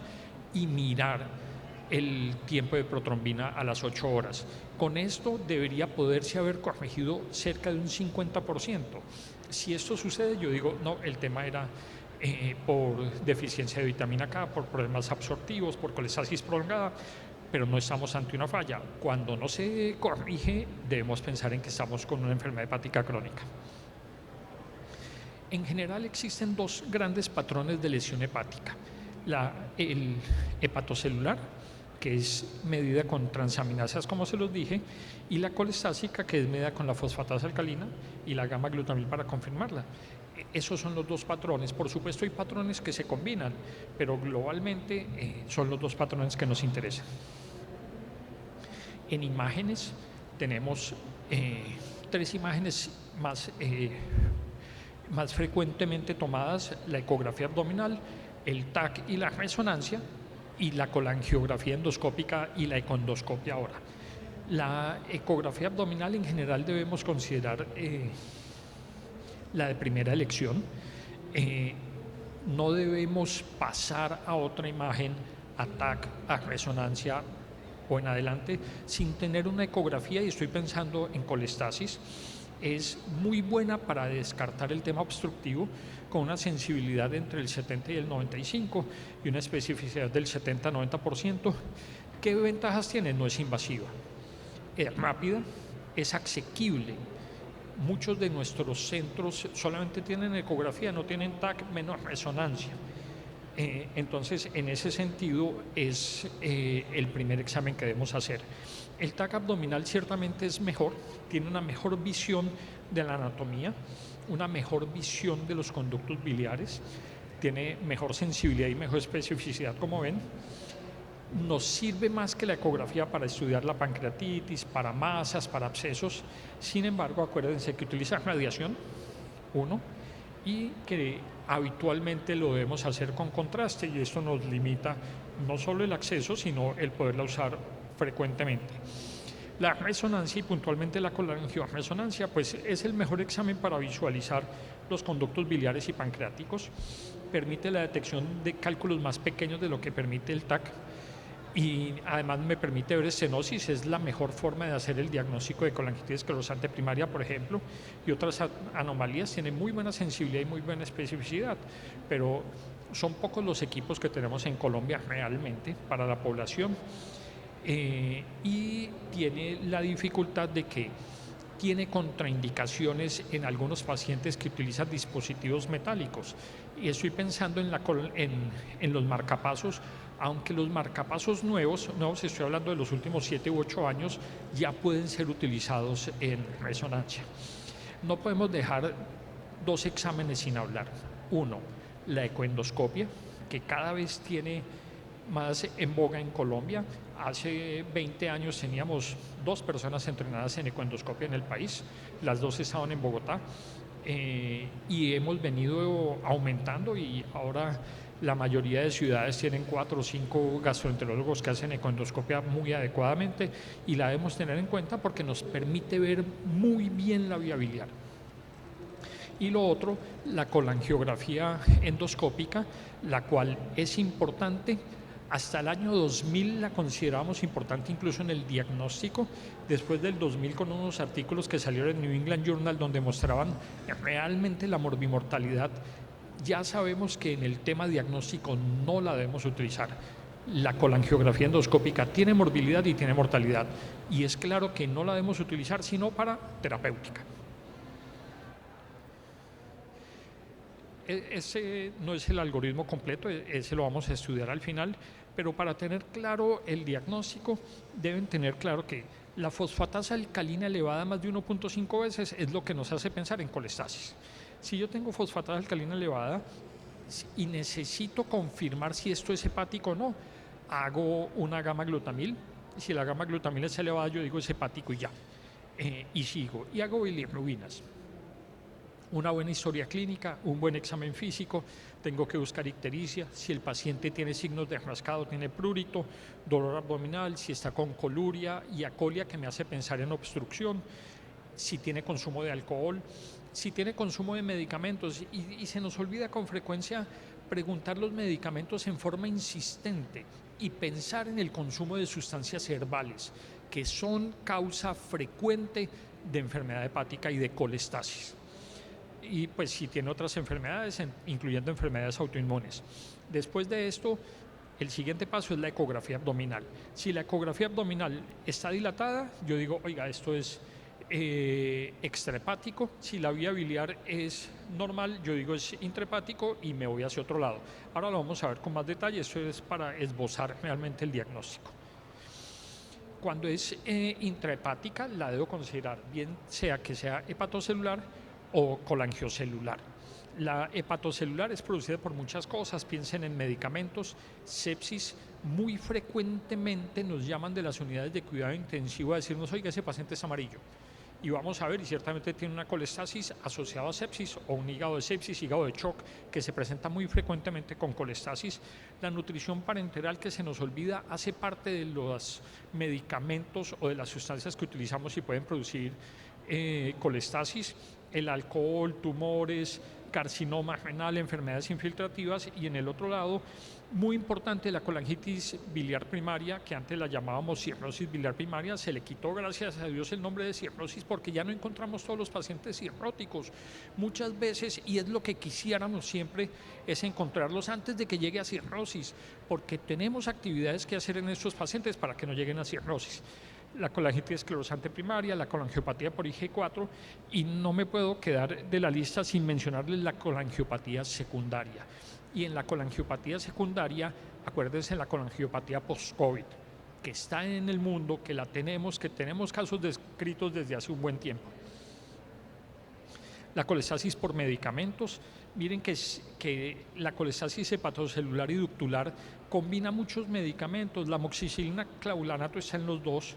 y mirar el tiempo de protrombina a las 8 horas. Con esto debería poderse haber corregido cerca de un 50%. Si esto sucede, yo digo, no, el tema era por deficiencia de vitamina K, por problemas absortivos, por colestasis prolongada, pero no estamos ante una falla. Cuando no se corrige, debemos pensar en que estamos con una enfermedad hepática crónica. En general existen 2 grandes patrones de lesión hepática. El hepatocelular, que es medida con transaminasas, como se los dije, y la colestásica, que es medida con la fosfatasa alcalina y la gamma-glutamil para confirmarla. Esos son los 2 patrones. Por supuesto, hay patrones que se combinan, pero globalmente son los 2 patrones que nos interesan. En imágenes tenemos 3 imágenes más frecuentemente tomadas: la ecografía abdominal, el TAC y la resonancia, y la colangiografía endoscópica y la econdoscopia ahora. La ecografía abdominal en general debemos considerar la de primera elección. No debemos pasar a otra imagen, a TAC, a resonancia o en adelante, sin tener una ecografía, y estoy pensando en colestasis. Es muy buena para descartar el tema obstructivo, con una sensibilidad entre el 70 y el 95 y una especificidad del 70-90%. ¿Qué ventajas tiene? No es invasiva, es rápida, es asequible. Muchos de nuestros centros solamente tienen ecografía, no tienen TAC menos resonancia. Entonces, en ese sentido, es el primer examen que debemos hacer. El TAC abdominal ciertamente es mejor, tiene una mejor visión de la anatomía, una mejor visión de los conductos biliares, tiene mejor sensibilidad y mejor especificidad, como ven. Nos sirve más que la ecografía para estudiar la pancreatitis, para masas, para abscesos. Sin embargo, acuérdense que utiliza radiación, uno, y que habitualmente lo debemos hacer con contraste, y esto nos limita no solo el acceso, sino el poderla usar frecuentemente. La resonancia, y puntualmente la colangioresonancia, pues es el mejor examen para visualizar los conductos biliares y pancreáticos. Permite la detección de cálculos más pequeños de lo que permite el TAC, y además me permite ver estenosis. Es la mejor forma de hacer el diagnóstico de colangitis esclerosante primaria, por ejemplo, y otras anomalías. Tiene muy buena sensibilidad y muy buena especificidad, pero son pocos los equipos que tenemos en Colombia realmente para la población. Y tiene la dificultad de que tiene contraindicaciones en algunos pacientes que utilizan dispositivos metálicos. Y estoy pensando en los marcapasos, aunque los marcapasos nuevos, estoy hablando de los últimos 7 u 8 años, ya pueden ser utilizados en resonancia. No podemos dejar 2 exámenes sin hablar. Uno, la ecoendoscopia, que cada vez tiene más en boga en Colombia. Hace 20 años teníamos 2 personas entrenadas en ecoendoscopia en el país, las 2 estaban en Bogotá, y hemos venido aumentando, y ahora la mayoría de ciudades tienen 4 o 5 gastroenterólogos que hacen ecoendoscopia muy adecuadamente, y la debemos tener en cuenta porque nos permite ver muy bien la vía biliar. Y lo otro, la colangiografía endoscópica, la cual es importante. Hasta el año 2000 la considerábamos importante incluso en el diagnóstico. Después del 2000, con unos artículos que salieron en New England Journal donde mostraban realmente la morbimortalidad, ya sabemos que en el tema diagnóstico no la debemos utilizar. La colangiografía endoscópica tiene morbilidad y tiene mortalidad, y es claro que no la debemos utilizar sino para terapéutica. Ese no es el algoritmo completo, ese lo vamos a estudiar al final, pero para tener claro el diagnóstico deben tener claro que la fosfatasa alcalina elevada más de 1.5 veces es lo que nos hace pensar en colestasis. Si yo tengo fosfatasa alcalina elevada y necesito confirmar si esto es hepático o no, hago una gamma glutamil. Si la gamma glutamil es elevada, yo digo es hepático y ya, y sigo, y hago bilirrubinas. Una buena historia clínica, un buen examen físico, tengo que buscar ictericia, si el paciente tiene signos de rascado, tiene prurito, dolor abdominal, si está con coluria y acolia, que me hace pensar en obstrucción, si tiene consumo de alcohol, si tiene consumo de medicamentos, y se nos olvida con frecuencia preguntar los medicamentos en forma insistente y pensar en el consumo de sustancias herbales, que son causa frecuente de enfermedad hepática y de colestasis. Y pues si tiene otras enfermedades, incluyendo enfermedades autoinmunes. Después de esto, el siguiente paso es la ecografía abdominal. Si la ecografía abdominal está dilatada, yo digo, oiga, esto es extrahepático. Si la vía biliar es normal, yo digo es intrahepático y me voy hacia otro lado. Ahora lo vamos a ver con más detalle, esto es para esbozar realmente el diagnóstico. Cuando es intrahepática, la debo considerar bien sea que sea hepatocelular o colangiocelular. La hepatocelular es producida por muchas cosas, piensen en medicamentos, sepsis. Muy frecuentemente nos llaman de las unidades de cuidado intensivo a decirnos, oiga, ese paciente es amarillo. Y vamos a ver, y ciertamente tiene una colestasis asociada a sepsis o un hígado de sepsis, hígado de shock, que se presenta muy frecuentemente con colestasis. La nutrición parenteral, que se nos olvida, hace parte de los medicamentos o de las sustancias que utilizamos y pueden producir colestasis. el alcohol, tumores, carcinoma renal, enfermedades infiltrativas, y en el otro lado, muy importante, la colangitis biliar primaria, que antes la llamábamos cirrosis biliar primaria. Se le quitó, gracias a Dios, el nombre de cirrosis porque ya no encontramos todos los pacientes cirróticos muchas veces, y es lo que quisiéramos siempre, es encontrarlos antes de que llegue a cirrosis, porque tenemos actividades que hacer en estos pacientes para que no lleguen a cirrosis. La colangitis esclerosante primaria, la colangiopatía por IG4, y no me puedo quedar de la lista sin mencionarles la colangiopatía secundaria. Y en la colangiopatía secundaria, acuérdense, la colangiopatía post-COVID, que está en el mundo, que tenemos casos descritos desde hace un buen tiempo. La colestasis por medicamentos, miren que la colestasis hepatocelular y ductular combina muchos medicamentos. La amoxicilina clavulanato está en los dos,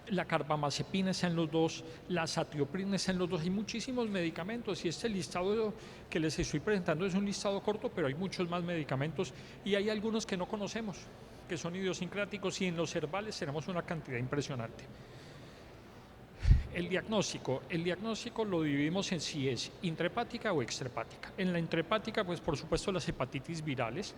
la carbamazepina está en los dos, la azatioprina está en los dos. Hay muchísimos medicamentos, y este listado que les estoy presentando es un listado corto, pero hay muchos más medicamentos, y hay algunos que no conocemos, que son idiosincráticos, y en los herbales tenemos una cantidad impresionante. El diagnóstico lo dividimos en si es intrahepática o extrahepática. En la intrahepática, pues por supuesto las hepatitis virales,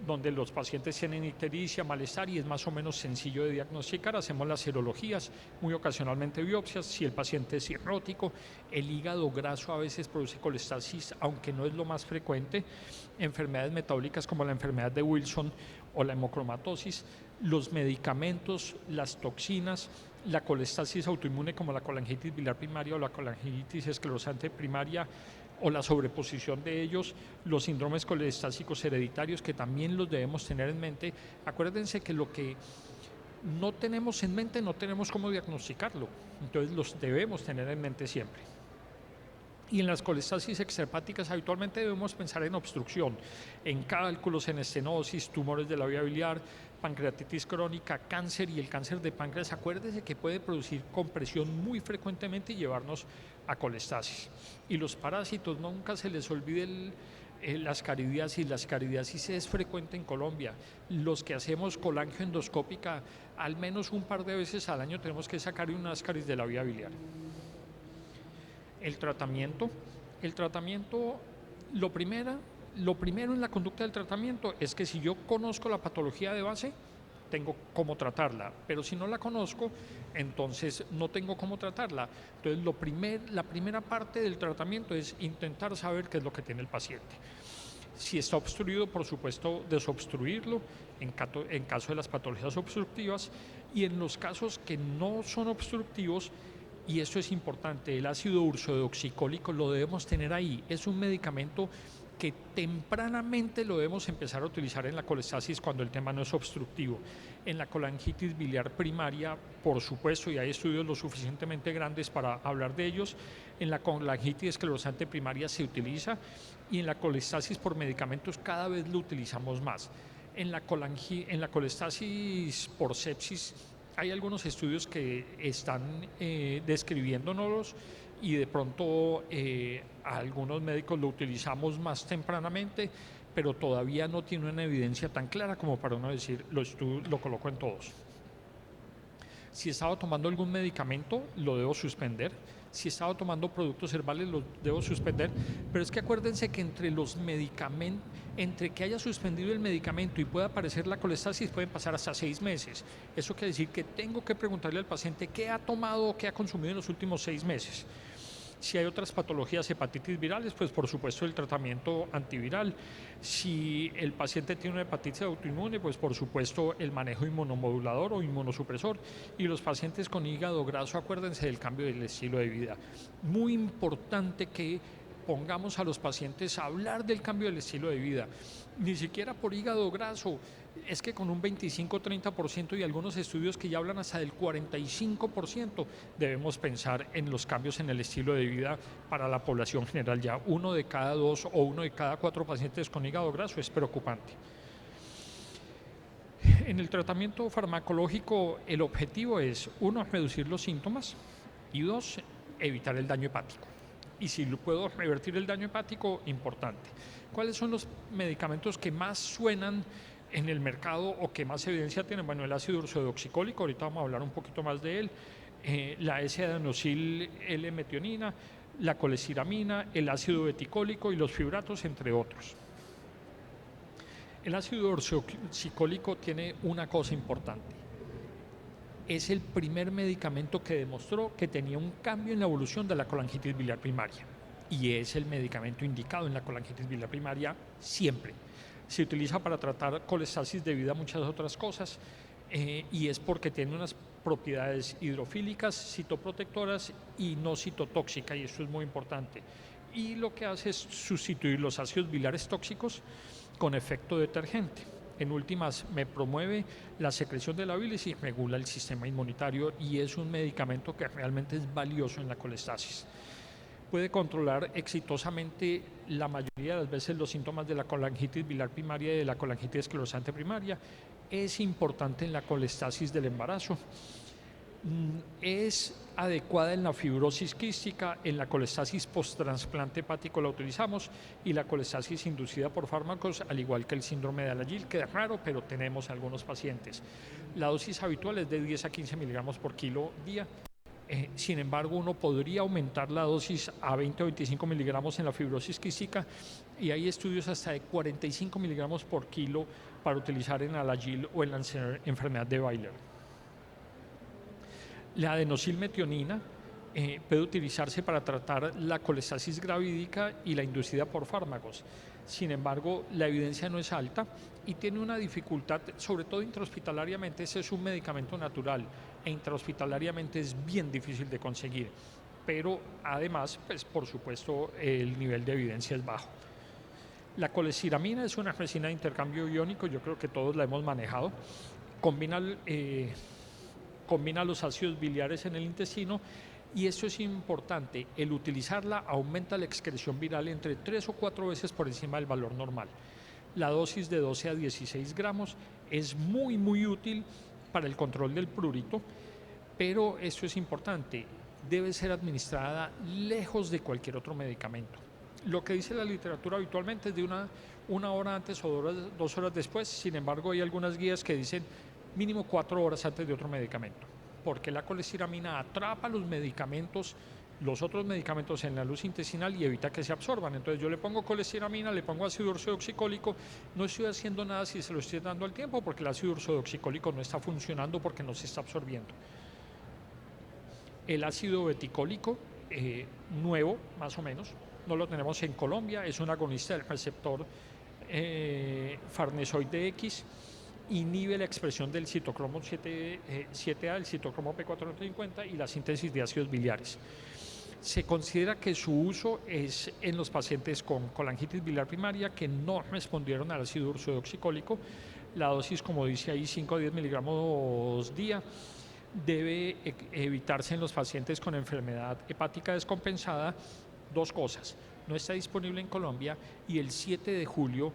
donde los pacientes tienen ictericia, malestar, y es más o menos sencillo de diagnosticar. Hacemos las serologías, muy ocasionalmente biopsias, si el paciente es cirrótico. El hígado graso a veces produce colestasis, aunque no es lo más frecuente. Enfermedades metabólicas como la enfermedad de Wilson o la hemocromatosis, los medicamentos, las toxinas, la colestasis autoinmune como la colangitis biliar primaria o la colangitis esclerosante primaria, o la sobreposición de ellos, los síndromes colestásicos hereditarios, que también los debemos tener en mente. Acuérdense que lo que no tenemos en mente no tenemos cómo diagnosticarlo, entonces los debemos tener en mente siempre. Y en las colestasis extrahepáticas habitualmente debemos pensar en obstrucción, en cálculos, en estenosis, tumores de la vía biliar, pancreatitis crónica, cáncer, y el cáncer de páncreas, acuérdese que puede producir compresión muy frecuentemente y llevarnos a colestasis. Y los parásitos, nunca se les olvide la ascaridiasis. La ascaridiasis es frecuente en Colombia. Los que hacemos colangioendoscópica, al menos un par de veces al año tenemos que sacar una ascaris de la vía biliar. El tratamiento, lo primero en la conducta del tratamiento es que si yo conozco la patología de base, tengo cómo tratarla, pero si no la conozco, entonces no tengo cómo tratarla. Entonces la primera parte del tratamiento es intentar saber qué es lo que tiene el paciente. Si está obstruido, por supuesto, desobstruirlo en caso de las patologías obstructivas, y en los casos que no son obstructivos, y esto es importante, el ácido ursodeoxicólico lo debemos tener ahí. Es un medicamento que tempranamente lo debemos empezar a utilizar en la colestasis cuando el tema no es obstructivo. En la colangitis biliar primaria, por supuesto, y hay estudios lo suficientemente grandes para hablar de ellos. En la colangitis esclerosante primaria se utiliza, y en la colestasis por medicamentos cada vez lo utilizamos más. En la colestasis por sepsis hay algunos estudios que están describiéndonos, y de pronto a algunos médicos lo utilizamos más tempranamente, pero todavía no tiene una evidencia tan clara como para uno decir lo coloco en todos. Si estaba tomando algún medicamento, lo debo suspender. Si estaba tomando productos herbales, los debo suspender. Pero es que acuérdense que entre los medicamentos, entre que haya suspendido el medicamento y pueda aparecer la colestasis, pueden pasar hasta 6 meses. Eso quiere decir que tengo que preguntarle al paciente qué ha tomado o qué ha consumido en los últimos 6 meses. Si hay otras patologías, hepatitis virales, pues por supuesto el tratamiento antiviral. Si el paciente tiene una hepatitis autoinmune, pues por supuesto el manejo inmunomodulador o inmunosupresor. Y los pacientes con hígado graso, acuérdense del cambio del estilo de vida. Muy importante que pongamos a los pacientes a hablar del cambio del estilo de vida. Ni siquiera por hígado graso, es que con un 25-30% y algunos estudios que ya hablan hasta del 45%, debemos pensar en los cambios en el estilo de vida para la población general. Ya 1 de cada 2 o 1 de cada 4 pacientes con hígado graso es preocupante. En el tratamiento farmacológico, el objetivo es, 1, reducir los síntomas, y 2, evitar el daño hepático. Y si puedo revertir el daño hepático, importante. ¿Cuáles son los medicamentos que más suenan en el mercado o que más evidencia tienen? Bueno, el ácido ursodeoxicólico, ahorita vamos a hablar un poquito más de él. la S-adenosil L-metionina, la coleciramina, el ácido beticólico y los fibratos, entre otros. El ácido organoxicólico tiene una cosa importante. Es el primer medicamento que demostró que tenía un cambio en la evolución de la colangitis biliar primaria. Y es el medicamento indicado en la colangitis biliar primaria siempre. Se utiliza para tratar colestasis debido a muchas otras cosas y es porque tiene unas propiedades hidrofílicas, citoprotectoras y no citotóxica, y eso es muy importante. Y lo que hace es sustituir los ácidos biliares tóxicos con efecto detergente. En últimas, me promueve la secreción de la bilis y regula el sistema inmunitario, y es un medicamento que realmente es valioso en la colestasis. Puede controlar exitosamente la mayoría de las veces los síntomas de la colangitis biliar primaria y de la colangitis esclerosante primaria. Es importante en la colestasis del embarazo. Es adecuada en la fibrosis quística, en la colestasis post-trasplante hepático la utilizamos, y la colestasis inducida por fármacos, al igual que el síndrome de Alagille, que es raro, pero tenemos algunos pacientes. La dosis habitual es de 10 a 15 miligramos por kilo día. Sin embargo, uno podría aumentar la dosis a 20 o 25 miligramos en la fibrosis quística, y hay estudios hasta de 45 miligramos por kilo para utilizar en Alagille o en la enfermedad de Baylor. La adenosilmetionina puede utilizarse para tratar la colestasis gravídica y la inducida por fármacos. Sin embargo, la evidencia no es alta y tiene una dificultad, sobre todo intrahospitalariamente. Ese es un medicamento natural e intrahospitalariamente es bien difícil de conseguir, pero además, pues, por supuesto, el nivel de evidencia es bajo. La coleciramina es una resina de intercambio iónico, yo creo que todos la hemos manejado. Combina los ácidos biliares en el intestino, y esto es importante. El utilizarla aumenta la excreción viral entre 3 o 4 veces por encima del valor normal. La dosis de 12 a 16 gramos es muy útil para el control del prurito, pero esto es importante, debe ser administrada lejos de cualquier otro medicamento. Lo que dice la literatura habitualmente es de una hora antes o 2 horas después. Sin embargo, hay algunas guías que dicen mínimo 4 horas antes de otro medicamento, porque la coleciramina atrapa los otros medicamentos en la luz intestinal y evita que se absorban. Entonces yo le pongo coleciramina, le pongo ácido ortodoxicólico, no estoy haciendo nada si se lo estoy dando al tiempo, porque el ácido ortodoxicólico no está funcionando porque no se está absorbiendo. El ácido beticólico, nuevo más o menos, no lo tenemos en Colombia, es un agonista del receptor farnesoide X, inhibe la expresión del citocromo 7A, el citocromo P450 y la síntesis de ácidos biliares. Se considera que su uso es en los pacientes con colangitis biliar primaria que no respondieron al ácido ursodeoxicólico. La dosis, como dice ahí, 5 a 10 miligramos día. Debe evitarse en los pacientes con enfermedad hepática descompensada. 2 cosas: no está disponible en Colombia, y el 7 de julio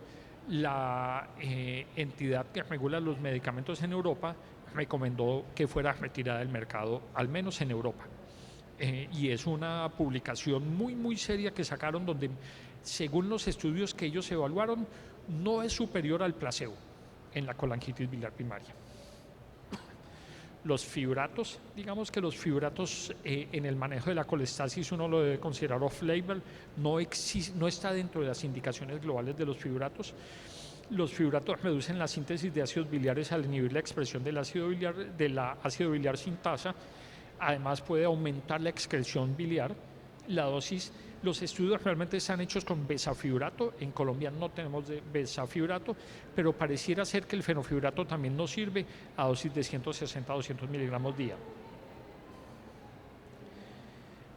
la entidad que regula los medicamentos en Europa recomendó que fuera retirada del mercado, al menos en Europa. Y es una publicación muy seria que sacaron, donde, según los estudios que ellos evaluaron, no es superior al placebo en la colangitis biliar primaria. Los fibratos, digamos que los fibratos en el manejo de la colestasis uno lo debe considerar off-label, no está dentro de las indicaciones globales de los fibratos. Los fibratos reducen la síntesis de ácidos biliares al inhibir la expresión del ácido biliar sintasa. Además, puede aumentar la excreción biliar. La dosis, los estudios realmente están hechos con bezafibrato. En Colombia no tenemos bezafibrato, pero pareciera ser que el fenofibrato también nos sirve a dosis de 160 a 200 miligramos día.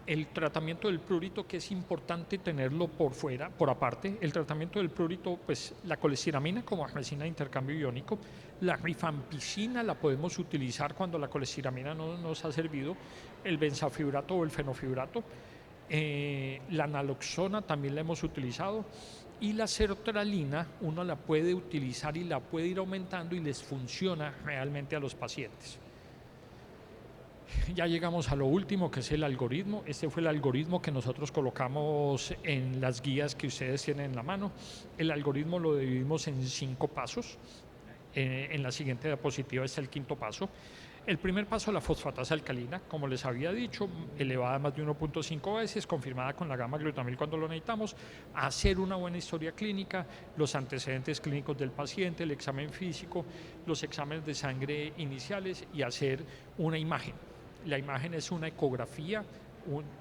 El tratamiento del prurito, que es importante tenerlo por aparte. El tratamiento del prurito, pues la coleciramina como resina de intercambio iónico, la rifampicina la podemos utilizar cuando la coleciramina no nos ha servido, el benzafibrato o el fenofibrato, la naloxona también la hemos utilizado, y la sertralina uno la puede utilizar y la puede ir aumentando y les funciona realmente a los pacientes. Ya llegamos a lo último, que es el algoritmo. Este fue el algoritmo que nosotros colocamos en las guías que ustedes tienen en la mano. El algoritmo lo dividimos en 5 pasos. En la siguiente diapositiva está el quinto paso. El primer paso, la fosfatasa alcalina, como les había dicho, elevada a más de 1.5 veces, confirmada con la gamma-glutamil cuando lo necesitamos, hacer una buena historia clínica, los antecedentes clínicos del paciente, el examen físico, los exámenes de sangre iniciales y hacer una imagen. La imagen es una ecografía,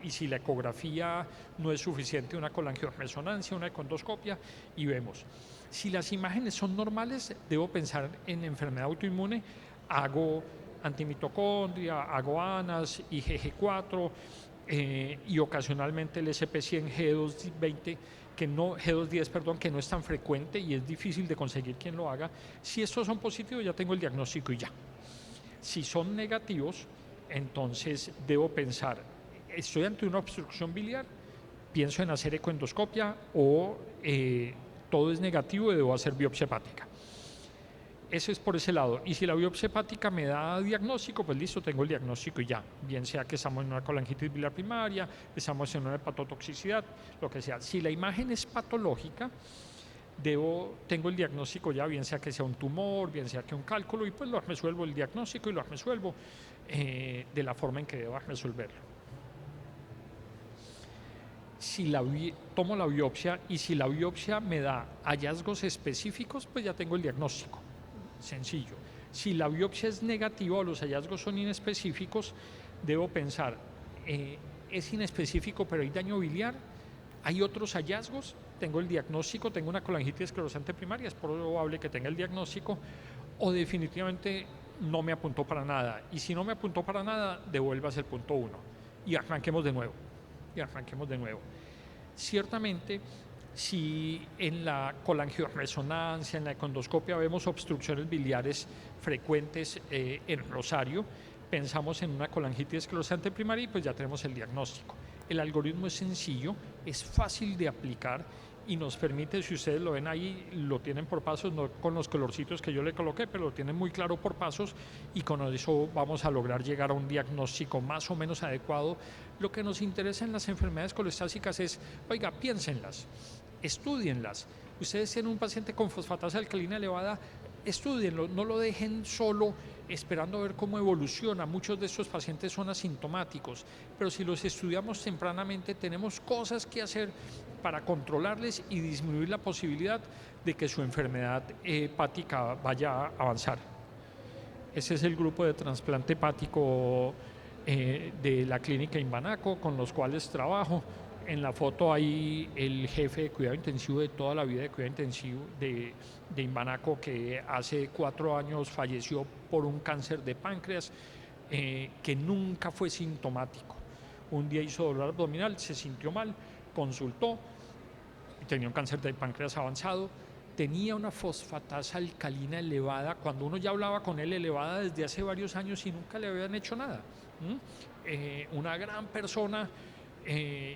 y si la ecografía no es suficiente, una colangioresonancia, una econdoscopia y vemos. Si las imágenes son normales, debo pensar en enfermedad autoinmune, hago antimitocondria, hago ANAS, IgG4 y ocasionalmente el SP100 G220, G210, perdón, que no es tan frecuente y es difícil de conseguir quien lo haga. Si estos son positivos, ya tengo el diagnóstico y ya. Si son negativos, entonces debo pensar, estoy ante una obstrucción biliar, pienso en hacer ecoendoscopia o todo es negativo y debo hacer biopsia hepática. Eso es por ese lado. Y si la biopsia hepática me da diagnóstico, pues listo, tengo el diagnóstico y ya. Bien sea que estamos en una colangitis biliar primaria, estamos en una hepatotoxicidad, lo que sea. Si la imagen es patológica, tengo el diagnóstico ya, bien sea que sea un tumor, bien sea que un cálculo, y pues lo resuelvo el diagnóstico y lo resuelvo de la forma en que deba resolverlo. Si tomo la biopsia y si la biopsia me da hallazgos específicos, pues ya tengo el diagnóstico. Sencillo. Si la biopsia es negativa o los hallazgos son inespecíficos, debo pensar, es inespecífico pero hay daño biliar, hay otros hallazgos, tengo el diagnóstico, tengo una colangitis esclerosante primaria, es probable que tenga el diagnóstico, o definitivamente no me apuntó para nada. Y si no me apuntó para nada, devuelvas el punto 1 y arranquemos de nuevo. Ciertamente, si en la colangioresonancia, en la econdoscopia vemos obstrucciones biliares frecuentes en Rosario, pensamos en una colangitis esclerosante primaria y pues ya tenemos el diagnóstico. El algoritmo es sencillo, es fácil de aplicar y nos permite, si ustedes lo ven ahí, lo tienen por pasos, no con los colorcitos que yo le coloqué, pero lo tienen muy claro por pasos y con eso vamos a lograr llegar a un diagnóstico más o menos adecuado. Lo que nos interesa en las enfermedades colestásicas es, oiga, piénsenlas, estúdienlas. Ustedes tienen un paciente con fosfatasa alcalina elevada, estúdienlo, no lo dejen solo esperando a ver cómo evoluciona. Muchos de estos pacientes son asintomáticos, pero si los estudiamos tempranamente tenemos cosas que hacer para controlarles y disminuir la posibilidad de que su enfermedad hepática vaya a avanzar. Ese es el grupo de trasplante hepático de la clínica Imbanaco con los cuales trabajo. En la foto hay el jefe de cuidado intensivo de toda la vida de cuidado intensivo de Imbanaco, que hace 4 años falleció por un cáncer de páncreas que nunca fue sintomático. Un día hizo dolor abdominal, se sintió mal, consultó, tenía un cáncer de páncreas avanzado, tenía una fosfatasa alcalina elevada, cuando uno ya hablaba con él elevada desde hace varios años y nunca le habían hecho nada. Una gran persona.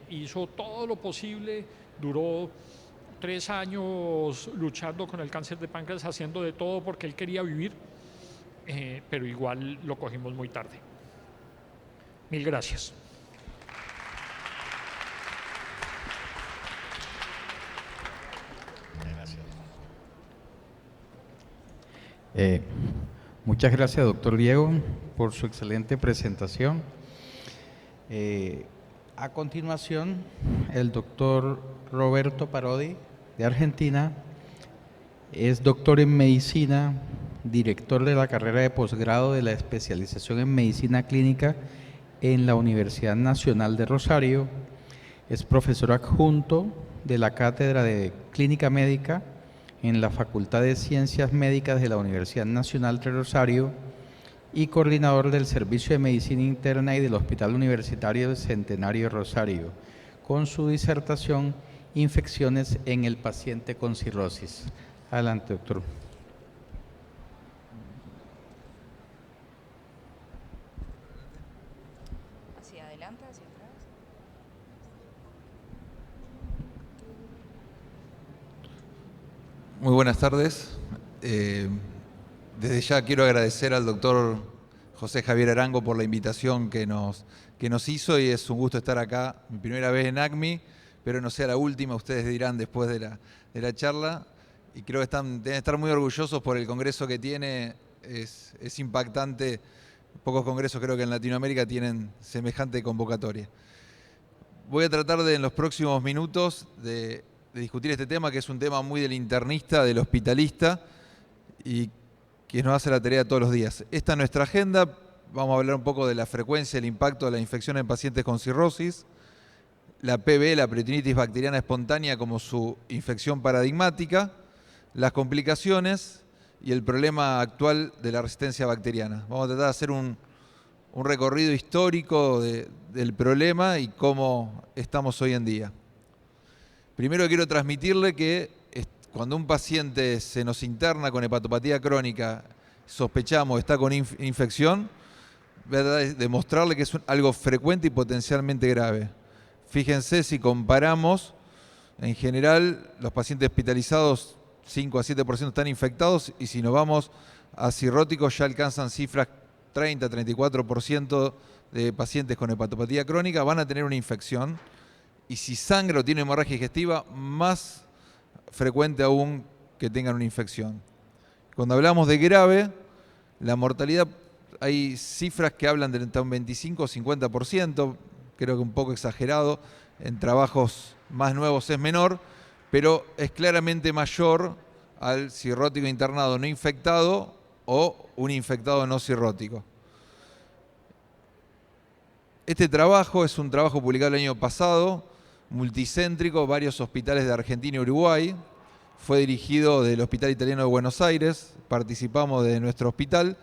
Hizo todo lo posible, duró 3 años luchando con el cáncer de páncreas, haciendo de todo porque él quería vivir, pero igual lo cogimos muy tarde. Mil gracias. Muchas gracias, doctor Diego, por su excelente presentación. A continuación, el doctor Roberto Parodi, de Argentina, es doctor en medicina, director de la carrera de posgrado de la especialización en medicina clínica en la Universidad Nacional de Rosario, es profesor adjunto de la Cátedra de Clínica Médica en la Facultad de Ciencias Médicas de la Universidad Nacional de Rosario y coordinador del Servicio de Medicina Interna y del Hospital Universitario del Centenario de Rosario, con su disertación Infecciones en el paciente con cirrosis. Adelante, doctor. Hacia adelante, hacia atrás. Muy buenas tardes. Desde ya quiero agradecer al doctor José Javier Arango por la invitación que nos hizo y es un gusto estar acá, mi primera vez en ACMI, pero no sea la última, ustedes dirán después de la charla. y creo que deben estar muy orgullosos por el congreso que tiene. Es impactante. Pocos congresos creo que en Latinoamérica tienen semejante convocatoria. Voy a tratar en los próximos minutos de discutir este tema, que es un tema muy del internista, del hospitalista, y que nos hace la tarea todos los días. Esta es nuestra agenda. Vamos a hablar un poco de la frecuencia y el impacto de la infección en pacientes con cirrosis, la PB, la peritonitis bacteriana espontánea como su infección paradigmática, las complicaciones y el problema actual de la resistencia bacteriana. Vamos a tratar de hacer un recorrido histórico del problema y cómo estamos hoy en día. Primero quiero transmitirle que cuando un paciente se nos interna con hepatopatía crónica, sospechamos está con infección, voy a tratar de demostrarle que es algo frecuente y potencialmente grave. Fíjense, si comparamos, en general los pacientes hospitalizados 5 a 7% están infectados, y si nos vamos a cirróticos ya alcanzan cifras 30-34% de pacientes con hepatopatía crónica van a tener una infección, y si sangra o tiene hemorragia digestiva, más frecuente aún que tengan una infección. Cuando hablamos de grave, la mortalidad, hay cifras que hablan de entre un 25 o 50%, creo que un poco exagerado, en trabajos más nuevos es menor, pero es claramente mayor al cirrótico internado no infectado o un infectado no cirrótico. Este trabajo es un trabajo publicado el año pasado, multicéntrico, varios hospitales de Argentina y Uruguay. Fue dirigido del Hospital Italiano de Buenos Aires, participamos de nuestro hospital,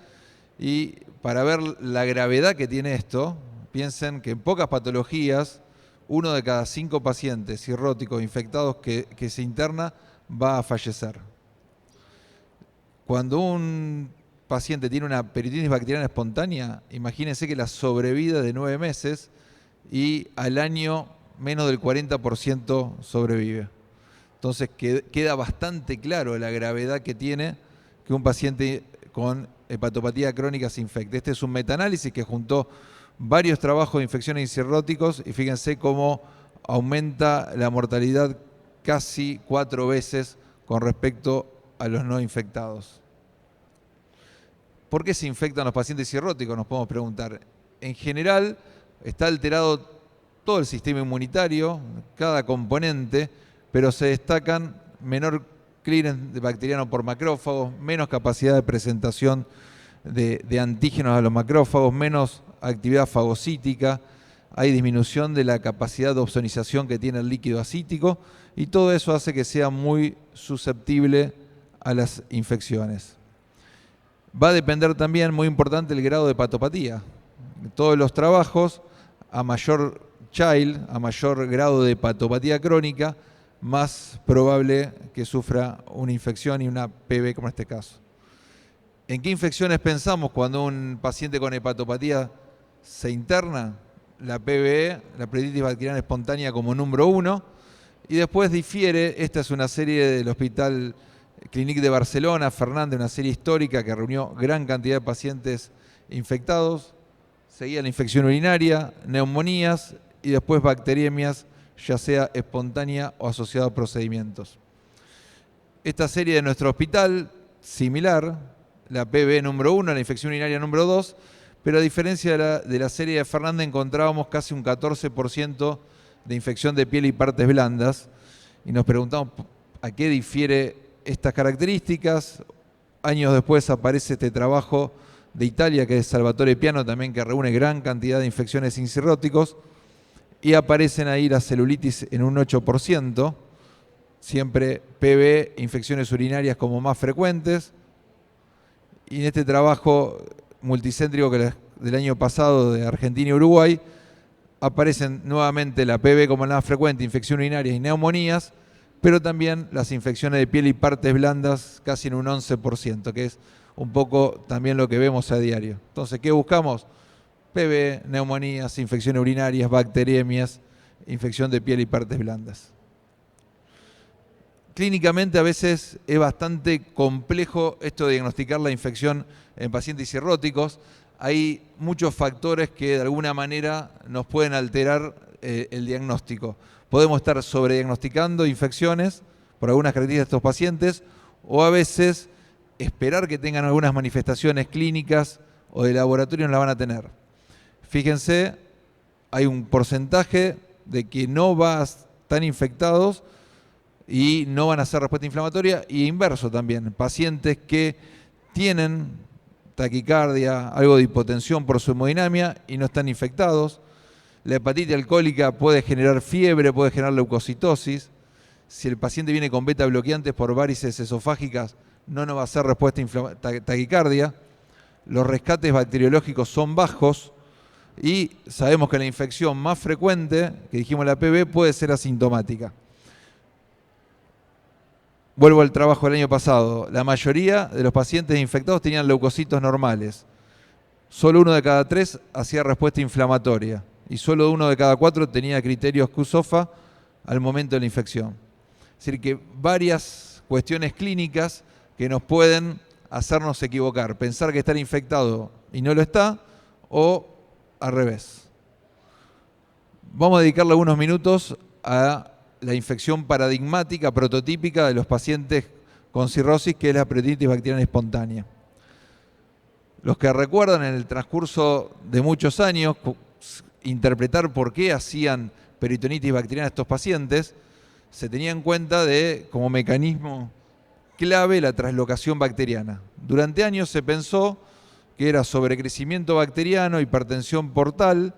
y para ver la gravedad que tiene esto, piensen que en pocas patologías, 1 de cada 5 pacientes cirróticos infectados que se interna va a fallecer. Cuando un paciente tiene una peritonitis bacteriana espontánea, imagínense que la sobrevida es de 9 meses y al año menos del 40% sobrevive. Entonces queda bastante claro la gravedad que tiene que un paciente con hepatopatía crónica se infecte. Este es un metaanálisis que juntó varios trabajos de infecciones y cirróticos, y fíjense cómo aumenta la mortalidad casi 4 veces con respecto a los no infectados. ¿Por qué se infectan los pacientes cirróticos? Nos podemos preguntar. En general está alterado todo el sistema inmunitario, cada componente, pero se destacan menor clearance bacteriano por macrófagos, menos capacidad de presentación de antígenos a los macrófagos, menos actividad fagocítica, hay disminución de la capacidad de ozonización que tiene el líquido acítico, y todo eso hace que sea muy susceptible a las infecciones. Va a depender también, muy importante, el grado de hepatopatía. Todos los trabajos, a mayor a mayor grado de hepatopatía crónica, más probable que sufra una infección y una PB como en este caso. ¿En qué infecciones pensamos cuando un paciente con hepatopatía se interna? La PBE, la peritonitis bacteriana espontánea, como número 1, y después difiere. Esta es una serie del Hospital Clínic de Barcelona, Fernández, una serie histórica que reunió gran cantidad de pacientes infectados. Seguía la infección urinaria, neumonías y después bacteriemias, ya sea espontánea o asociada a procedimientos. Esta serie de nuestro hospital, similar, la PB número 1, la infección urinaria número 2, pero a diferencia de la serie de Fernández encontrábamos casi un 14% de infección de piel y partes blandas, y nos preguntamos a qué difiere estas características. Años después aparece este trabajo de Italia, que es Salvatore Piano, también, que reúne gran cantidad de infecciones incirróticos, y aparecen ahí la celulitis en un 8%, siempre PB, infecciones urinarias como más frecuentes. Y en este trabajo multicéntrico del año pasado de Argentina y Uruguay, aparecen nuevamente la PB como la más frecuente, infección urinaria y neumonías, pero también las infecciones de piel y partes blandas casi en un 11%, que es un poco también lo que vemos a diario. Entonces, ¿qué buscamos? PB, neumonías, infecciones urinarias, bacteriemias, infección de piel y partes blandas. Clínicamente a veces es bastante complejo esto de diagnosticar la infección en pacientes cirróticos. Hay muchos factores que de alguna manera nos pueden alterar el diagnóstico. Podemos estar sobrediagnosticando infecciones por algunas características de estos pacientes, o a veces esperar que tengan algunas manifestaciones clínicas o de laboratorio no la van a tener. Fíjense, hay un porcentaje de que no están infectados y no van a hacer respuesta inflamatoria, y inverso también, pacientes que tienen taquicardia, algo de hipotensión por su hemodinamia y no están infectados. La hepatitis alcohólica puede generar fiebre, puede generar leucocitosis. Si el paciente viene con beta bloqueantes por varices esofágicas, no va a hacer respuesta taquicardia. Los rescates bacteriológicos son bajos y sabemos que la infección más frecuente, que dijimos la PB, puede ser asintomática. Vuelvo al trabajo del año pasado. La mayoría de los pacientes infectados tenían leucocitos normales. Solo 1 de cada 3 hacía respuesta inflamatoria y solo 1 de cada 4 tenía criterios Q-SOFA al momento de la infección. Es decir, que varias cuestiones clínicas que nos pueden hacernos equivocar, pensar que está infectado y no lo está, o al revés. Vamos a dedicarle algunos minutos a la infección paradigmática, prototípica de los pacientes con cirrosis, que es la peritonitis bacteriana espontánea. Los que recuerdan en el transcurso de muchos años interpretar por qué hacían peritonitis bacteriana estos pacientes, se tenía en cuenta como mecanismo clave la translocación bacteriana. Durante años se pensó que era sobrecrecimiento bacteriano, hipertensión portal,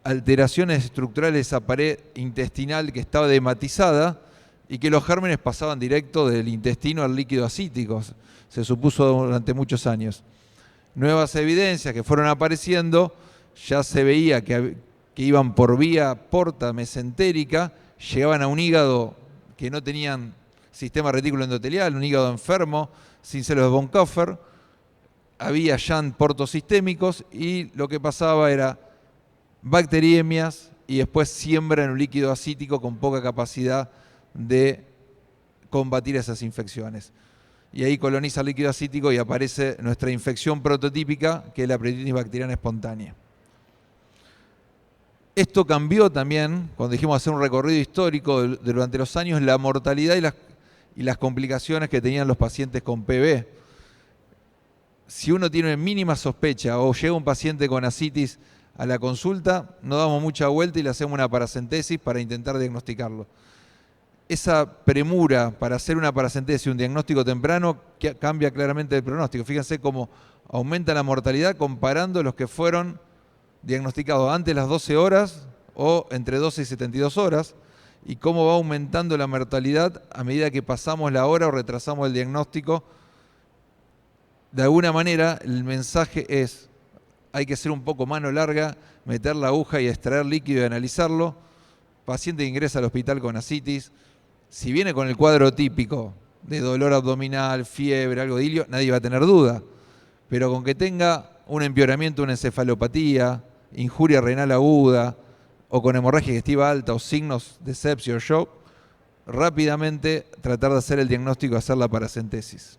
alteraciones estructurales de esa pared intestinal que estaba dematizada y que los gérmenes pasaban directo del intestino al líquido acítico. Se supuso durante muchos años. Nuevas evidencias que fueron apareciendo, ya se veía que iban por vía porta mesentérica, llegaban a un hígado que no tenían sistema retículo endotelial, un hígado enfermo, sin celos de Bonhoeffer, había ya portosistémicos y lo que pasaba era bacteriemias y después siembra en un líquido acítico con poca capacidad de combatir esas infecciones. Y ahí coloniza el líquido acítico y aparece nuestra infección prototípica, que es la peritonitis bacteriana espontánea. Esto cambió también, cuando dijimos hacer un recorrido histórico durante los años, la mortalidad y las complicaciones que tenían los pacientes con PB. Si uno tiene mínima sospecha o llega un paciente con ascitis a la consulta, no damos mucha vuelta y le hacemos una paracentesis para intentar diagnosticarlo. Esa premura para hacer una paracentesis y un diagnóstico temprano cambia claramente el pronóstico. Fíjense cómo aumenta la mortalidad comparando los que fueron diagnosticados antes de las 12 horas o entre 12 y 72 horas, y cómo va aumentando la mortalidad a medida que pasamos la hora o retrasamos el diagnóstico. De alguna manera, el mensaje es: hay que ser un poco mano larga, meter la aguja y extraer líquido y analizarlo. Paciente que ingresa al hospital con ascitis, si viene con el cuadro típico de dolor abdominal, fiebre, algo de hilio, nadie va a tener duda. Pero con que tenga un empeoramiento, una encefalopatía, injuria renal aguda, o con hemorragia digestiva alta o signos de sepsia o shock, rápidamente tratar de hacer el diagnóstico, hacer la paracentesis.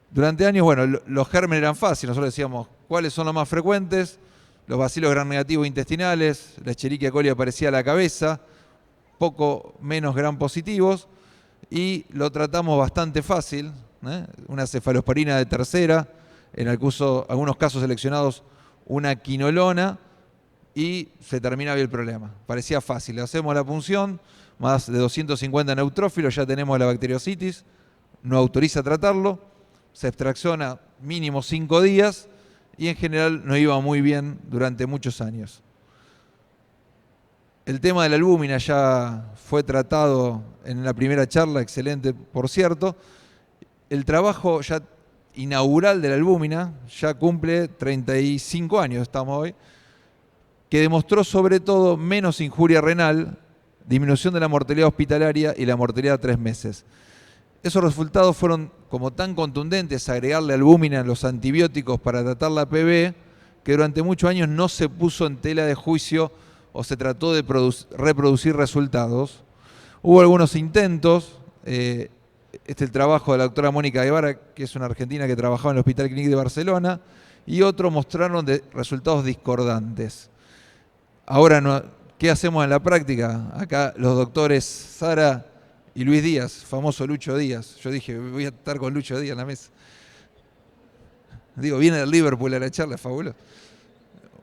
Durante años, bueno, los gérmenes eran fáciles. Nosotros decíamos, ¿cuáles son los más frecuentes? Los bacilos gram negativos intestinales, la Escherichia coli aparecía a la cabeza, poco menos gram positivos, y lo tratamos bastante fácil, una cefalosporina de tercera, en algunos casos seleccionados una quinolona, y se terminaba el problema. Parecía fácil, le hacemos la punción, más de 250 neutrófilos, ya tenemos la bacteriocitis, no autoriza tratarlo, se extracciona mínimo 5 días y en general nos iba muy bien durante muchos años. El tema de la albúmina ya fue tratado en la primera charla, excelente por cierto. El trabajo ya inaugural de la albúmina ya cumple 35 años, estamos hoy, que demostró sobre todo menos injuria renal, disminución de la mortalidad hospitalaria y la mortalidad a 3 meses. Esos resultados fueron como tan contundentes, agregarle albúmina a los antibióticos para tratar la PB, que durante muchos años no se puso en tela de juicio o se trató de reproducir resultados. Hubo algunos intentos, este es el trabajo de la doctora Mónica Guevara, que es una argentina que trabajaba en el Hospital Clínic de Barcelona, y otros mostraron resultados discordantes. Ahora, ¿qué hacemos en la práctica? Acá los doctores Sara y Luis Díaz, famoso Lucho Díaz. Yo dije, voy a estar con Lucho Díaz en la mesa. Digo, viene del Liverpool a la charla, es fabuloso.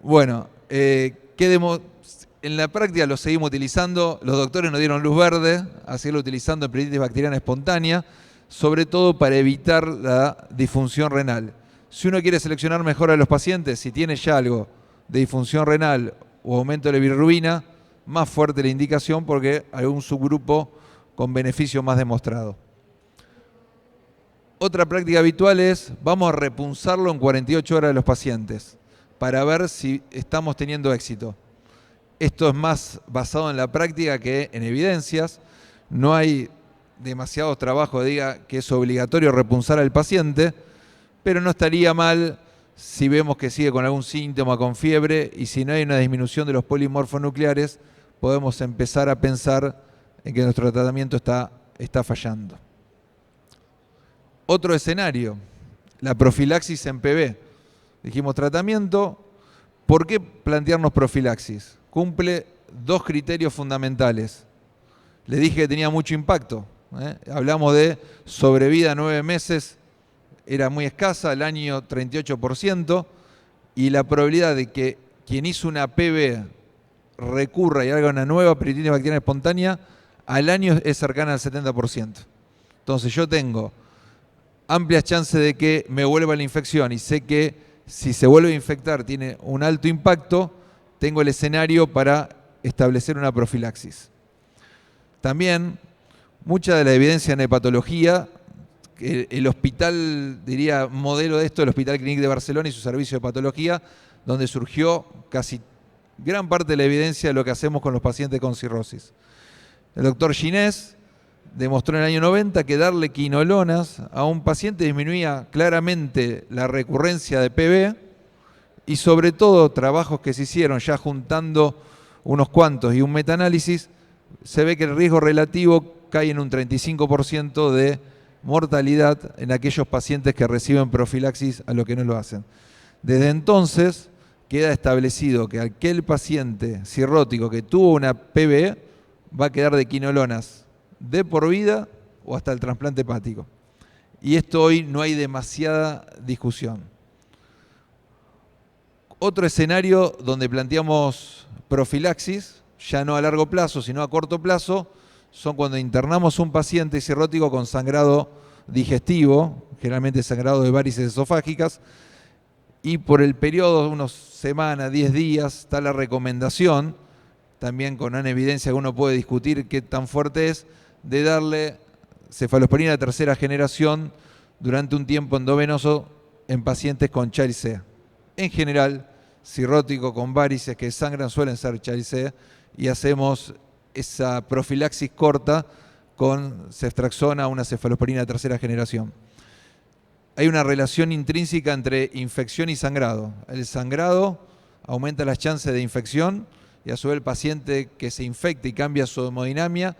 Bueno, en la práctica lo seguimos utilizando. Los doctores nos dieron luz verde a seguirlo utilizando en peritonitis bacteriana espontánea, sobre todo para evitar la disfunción renal. Si uno quiere seleccionar mejor a los pacientes, si tiene ya algo de disfunción renal o aumento de la bilirrubina, más fuerte la indicación porque hay un subgrupo con beneficio más demostrado. Otra práctica habitual es, vamos a repunzarlo en 48 horas de los pacientes para ver si estamos teniendo éxito. Esto es más basado en la práctica que en evidencias. No hay demasiados trabajos que diga que es obligatorio repunzar al paciente, pero no estaría mal si vemos que sigue con algún síntoma, con fiebre, y si no hay una disminución de los polimorfonucleares, podemos empezar a pensar en que nuestro tratamiento está fallando. Otro escenario, la profilaxis en PV. Dijimos tratamiento, ¿por qué plantearnos profilaxis? Cumple dos criterios fundamentales. Le dije que tenía mucho impacto. Hablamos de sobrevida 9 meses, era muy escasa, al año 38%, y la probabilidad de que quien hizo una PV recurra y haga una nueva peritonitis bacteriana espontánea, al año es cercana al 70%. Entonces yo tengo amplias chances de que me vuelva la infección y sé que si se vuelve a infectar tiene un alto impacto, tengo el escenario para establecer una profilaxis. También, mucha de la evidencia en hepatología, el hospital, diría, modelo de esto, el Hospital Clínic de Barcelona y su servicio de hepatología, donde surgió casi gran parte de la evidencia de lo que hacemos con los pacientes con cirrosis. El doctor Ginés demostró en el año 90 que darle quinolonas a un paciente disminuía claramente la recurrencia de PV y sobre todo trabajos que se hicieron ya juntando unos cuantos y un metaanálisis, se ve que el riesgo relativo cae en un 35% de mortalidad en aquellos pacientes que reciben profilaxis a los que no lo hacen. Desde entonces queda establecido que aquel paciente cirrótico que tuvo una PV va a quedar de quinolonas de por vida o hasta el trasplante hepático. Y esto hoy no hay demasiada discusión. Otro escenario donde planteamos profilaxis, ya no a largo plazo, sino a corto plazo, son cuando internamos un paciente cirrótico con sangrado digestivo, generalmente sangrado de varices esofágicas, y por el periodo de unas semanas, 10 días, está la recomendación, también con una evidencia que uno puede discutir qué tan fuerte es, de darle cefalosporina de tercera generación durante un tiempo endovenoso en pacientes con Child-C. En general, cirrótico con varices que sangran suelen ser Child-C y hacemos esa profilaxis corta con ceftraxona, una cefalosporina de tercera generación. Hay una relación intrínseca entre infección y sangrado. El sangrado aumenta las chances de infección y a su vez el paciente que se infecta y cambia su hemodinamia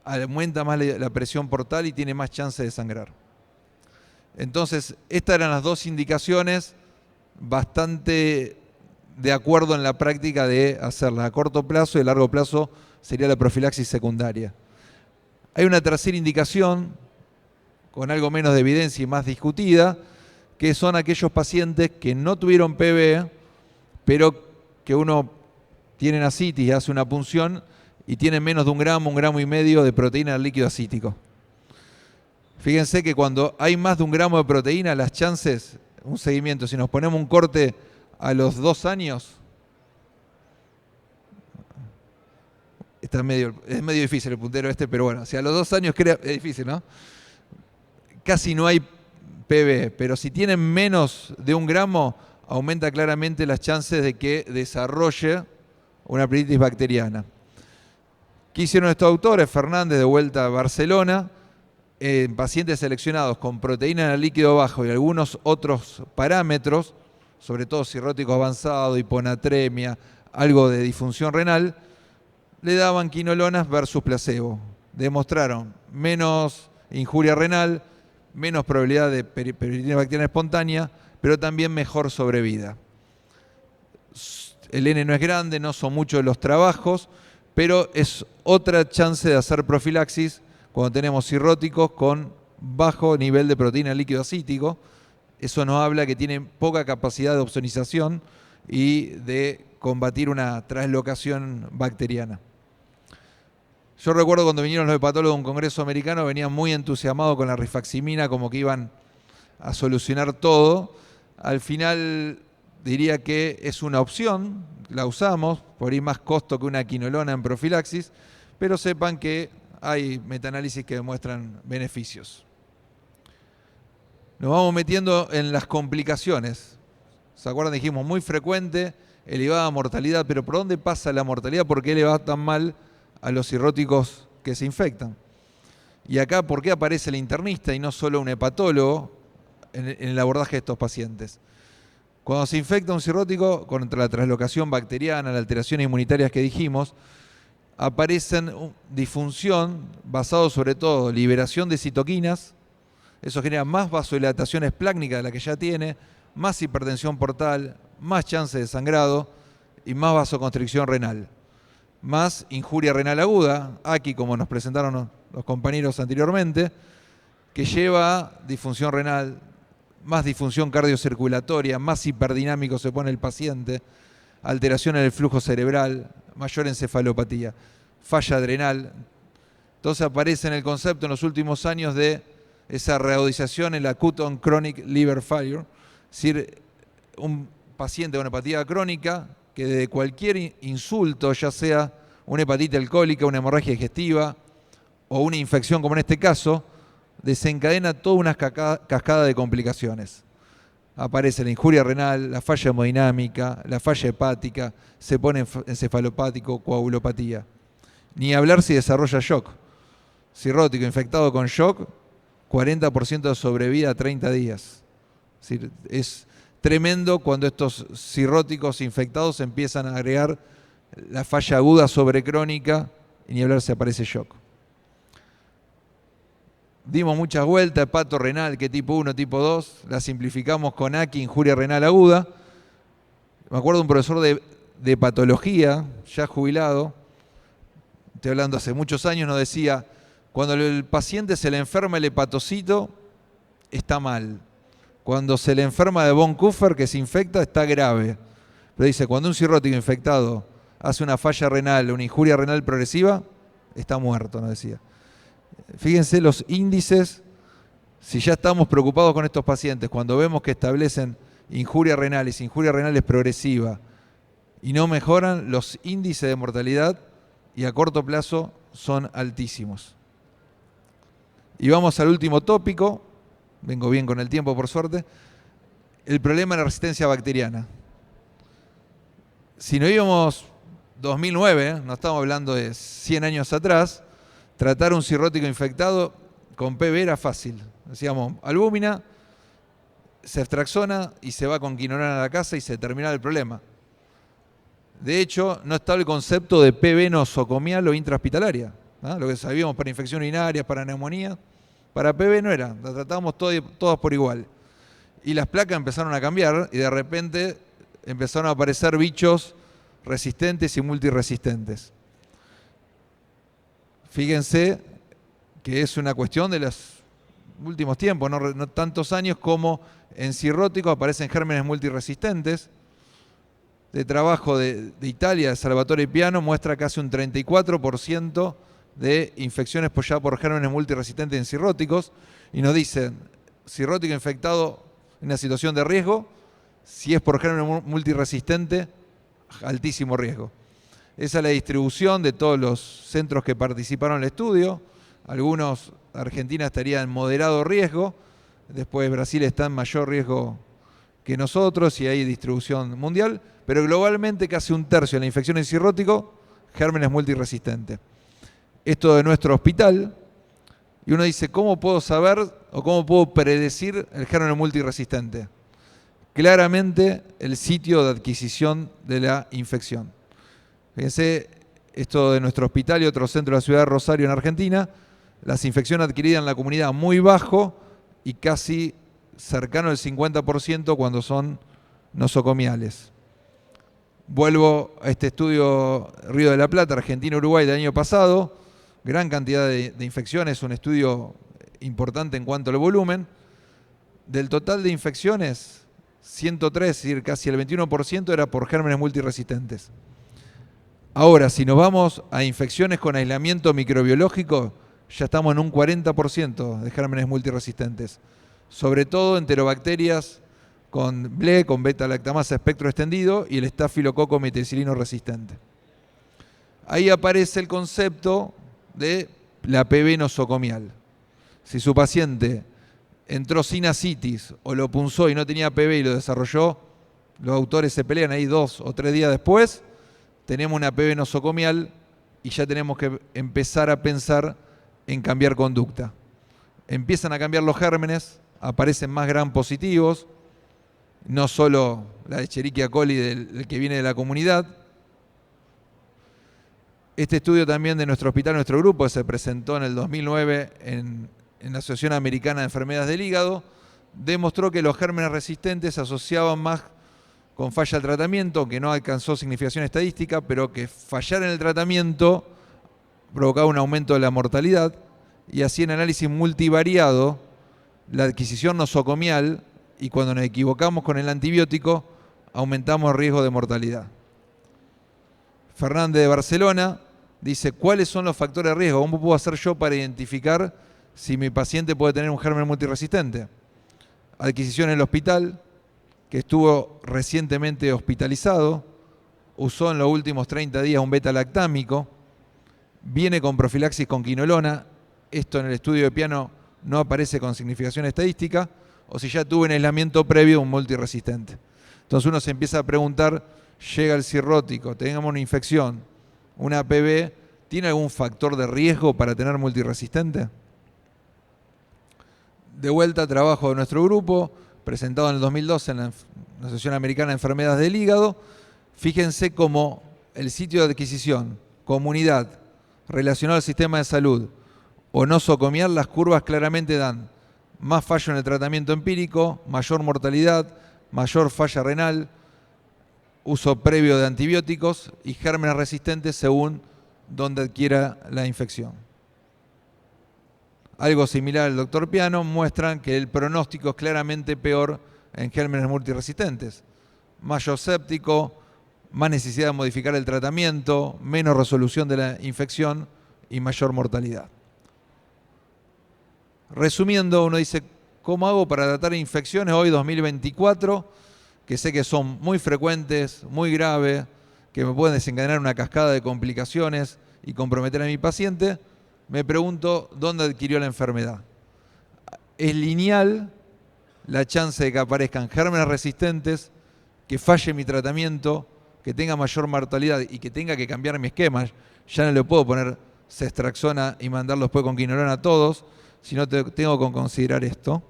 aumenta más la presión portal y tiene más chance de sangrar. Entonces, estas eran las dos indicaciones bastante de acuerdo en la práctica de hacerla a corto plazo y a largo plazo sería la profilaxis secundaria. Hay una tercera indicación con algo menos de evidencia y más discutida, que son aquellos pacientes que no tuvieron PV, pero que uno tiene ascitis y hace una punción y tienen menos de 1 gramo y medio de proteína del líquido acítico. Fíjense que cuando hay más de 1 gramo de proteína, las chances, un seguimiento, si nos ponemos un corte a los 2 años, es medio difícil el puntero este, pero bueno, si a los 2 años es difícil, ¿no? Casi no hay PV, pero si tienen menos de 1 gramo, aumenta claramente las chances de que desarrolle una peritonitis bacteriana. ¿Qué hicieron estos autores? Fernández, de vuelta a Barcelona, en pacientes seleccionados con proteína en el líquido bajo y algunos otros parámetros, sobre todo cirrótico avanzado, hiponatremia, algo de disfunción renal, le daban quinolonas versus placebo. Demostraron menos injuria renal, menos probabilidad de peritonitis bacteriana espontánea, pero también mejor sobrevida. El N no es grande, no son muchos los trabajos, pero es otra chance de hacer profilaxis cuando tenemos cirróticos con bajo nivel de proteína líquido acítico. Eso nos habla que tienen poca capacidad de opsonización y de combatir una translocación bacteriana. Yo recuerdo cuando vinieron los hepatólogos a un congreso americano, venían muy entusiasmados con la rifaximina, como que iban a solucionar todo. Al final diría que es una opción, la usamos, por ahí más costo que una quinolona en profilaxis, pero sepan que hay metaanálisis que demuestran beneficios. Nos vamos metiendo en las complicaciones. ¿Se acuerdan? Dijimos, muy frecuente, elevada mortalidad, pero ¿por dónde pasa la mortalidad? ¿Por qué le va tan mal a los cirróticos que se infectan? Y acá, ¿por qué aparece el internista y no solo un hepatólogo en el abordaje de estos pacientes? Cuando se infecta un cirrótico contra la translocación bacteriana, las alteraciones inmunitarias que dijimos, aparecen disfunción basado sobre todo en liberación de citoquinas. Eso genera más vasodilatación esplácnica de la que ya tiene, más hipertensión portal, más chance de sangrado y más vasoconstricción renal. Más injuria renal aguda, aquí como nos presentaron los compañeros anteriormente, que lleva a disfunción renal, más disfunción cardiocirculatoria, más hiperdinámico se pone el paciente, alteración en el flujo cerebral, mayor encefalopatía, falla adrenal. Entonces aparece en el concepto en los últimos años de esa reagudización en la acute on chronic liver failure, es decir, un paciente con hepatía crónica que de cualquier insulto, ya sea una hepatitis alcohólica, una hemorragia digestiva o una infección como en este caso, desencadena toda una cascada de complicaciones. Aparece la injuria renal, la falla hemodinámica, la falla hepática, se pone encefalopático, coagulopatía. Ni hablar si desarrolla shock. Cirrótico infectado con shock, 40% de sobrevida a 30 días. Es decir, es tremendo cuando estos cirróticos infectados empiezan a agregar la falla aguda sobre crónica y ni hablar si aparece shock. Dimos muchas vueltas, hepato renal, que tipo 1, tipo 2, la simplificamos con AKI, injuria renal aguda. Me acuerdo de un profesor de patología, ya jubilado, estoy hablando hace muchos años, nos decía, cuando el paciente se le enferma el hepatocito, está mal. Cuando se le enferma de von Kupfer, que se infecta, está grave. Pero dice, cuando un cirrótico infectado hace una falla renal, una injuria renal progresiva, está muerto, nos decía. Fíjense los índices, si ya estamos preocupados con estos pacientes, cuando vemos que establecen injuria renal progresiva y no mejoran, los índices de mortalidad y a corto plazo son altísimos. Y vamos al último tópico, vengo bien con el tiempo por suerte, el problema de la resistencia bacteriana. Si nos íbamos 2009, no estamos hablando de 100 años atrás, tratar un cirrótico infectado con PB era fácil. Decíamos, albúmina, ceftriaxona y se va con quinolona a la casa y se termina el problema. De hecho, no estaba el concepto de PB nosocomial o intrahospitalaria, ¿no? Lo que sabíamos para infección urinaria, para neumonía, para PB no era, la tratábamos todas por igual. Y las placas empezaron a cambiar y de repente empezaron a aparecer bichos resistentes y multiresistentes. Fíjense que es una cuestión de los últimos tiempos, no tantos años como en cirróticos aparecen gérmenes multiresistentes. De trabajo de Italia, de Salvatore Piano, muestra casi un 34% de infecciones ya por gérmenes multiresistentes en cirróticos y nos dicen, cirrótico infectado en una situación de riesgo, si es por género multiresistente, altísimo riesgo. Esa es la distribución de todos los centros que participaron en el estudio. Algunos, Argentina estaría en moderado riesgo, después Brasil está en mayor riesgo que nosotros y hay distribución mundial, pero globalmente casi un tercio de la infección en cirrótico, gérmenes multiresistentes. Esto de nuestro hospital, y uno dice, ¿cómo puedo saber o cómo puedo predecir el germen multiresistente? Claramente el sitio de adquisición de la infección. Fíjense, esto de nuestro hospital y otro centro de la ciudad de Rosario en Argentina, las infecciones adquiridas en la comunidad muy bajo y casi cercano al 50% cuando son nosocomiales. Vuelvo a este estudio Río de la Plata, Argentina-Uruguay del año pasado, gran cantidad de infecciones, un estudio importante en cuanto al volumen. Del total de infecciones, 103, es decir, casi el 21% era por gérmenes multiresistentes. Ahora, si nos vamos a infecciones con aislamiento microbiológico, ya estamos en un 40% de gérmenes multiresistentes. Sobre todo enterobacterias con BLE, con beta-lactamasa espectro extendido, y el estafilococo meticilino resistente. Ahí aparece el concepto de la PB nosocomial. Si su paciente entró sin ascitis o lo punzó y no tenía PB y lo desarrolló, los autores se pelean ahí 2 o 3 días después, tenemos una PB nosocomial y ya tenemos que empezar a pensar en cambiar conducta. Empiezan a cambiar los gérmenes, aparecen más gram positivos, no solo la Escherichia coli del que viene de la comunidad. Este estudio también de nuestro hospital, nuestro grupo, se presentó en el 2009 en la Asociación Americana de Enfermedades del Hígado, demostró que los gérmenes resistentes se asociaban más con falla al tratamiento, que no alcanzó significación estadística, pero que fallar en el tratamiento provocaba un aumento de la mortalidad, y así en análisis multivariado, la adquisición nosocomial, y cuando nos equivocamos con el antibiótico, aumentamos el riesgo de mortalidad. Fernández de Barcelona dice, ¿cuáles son los factores de riesgo? ¿Cómo puedo hacer yo para identificar si mi paciente puede tener un germen multiresistente? Adquisición en el hospital, que estuvo recientemente hospitalizado, usó en los últimos 30 días un beta-lactámico, viene con profilaxis con quinolona, esto en el estudio de Piano no aparece con significación estadística, o si ya tuvo en aislamiento previo un multiresistente. Entonces uno se empieza a preguntar, llega el cirrótico, tengamos una infección, una PB, ¿tiene algún factor de riesgo para tener multiresistente? De vuelta, trabajo de nuestro grupo, presentado en el 2012 en la Asociación Americana de Enfermedades del Hígado. Fíjense cómo el sitio de adquisición, comunidad, relacionado al sistema de salud o nosocomial, las curvas claramente dan más fallo en el tratamiento empírico, mayor mortalidad, mayor falla renal, uso previo de antibióticos y gérmenes resistentes según donde adquiera la infección. Algo similar al doctor Piano, muestran que el pronóstico es claramente peor en gérmenes multiresistentes. Mayor séptico, más necesidad de modificar el tratamiento, menos resolución de la infección y mayor mortalidad. Resumiendo, uno dice, ¿cómo hago para tratar infecciones hoy 2024? Que sé que son muy frecuentes, muy graves, que me pueden desencadenar una cascada de complicaciones y comprometer a mi paciente. Me pregunto, ¿dónde adquirió la enfermedad? Es lineal la chance de que aparezcan gérmenes resistentes, que falle mi tratamiento, que tenga mayor mortalidad y que tenga que cambiar mi esquema. Ya no le puedo poner cestraxona y mandarlo después con quinolona a todos, sino tengo que considerar esto.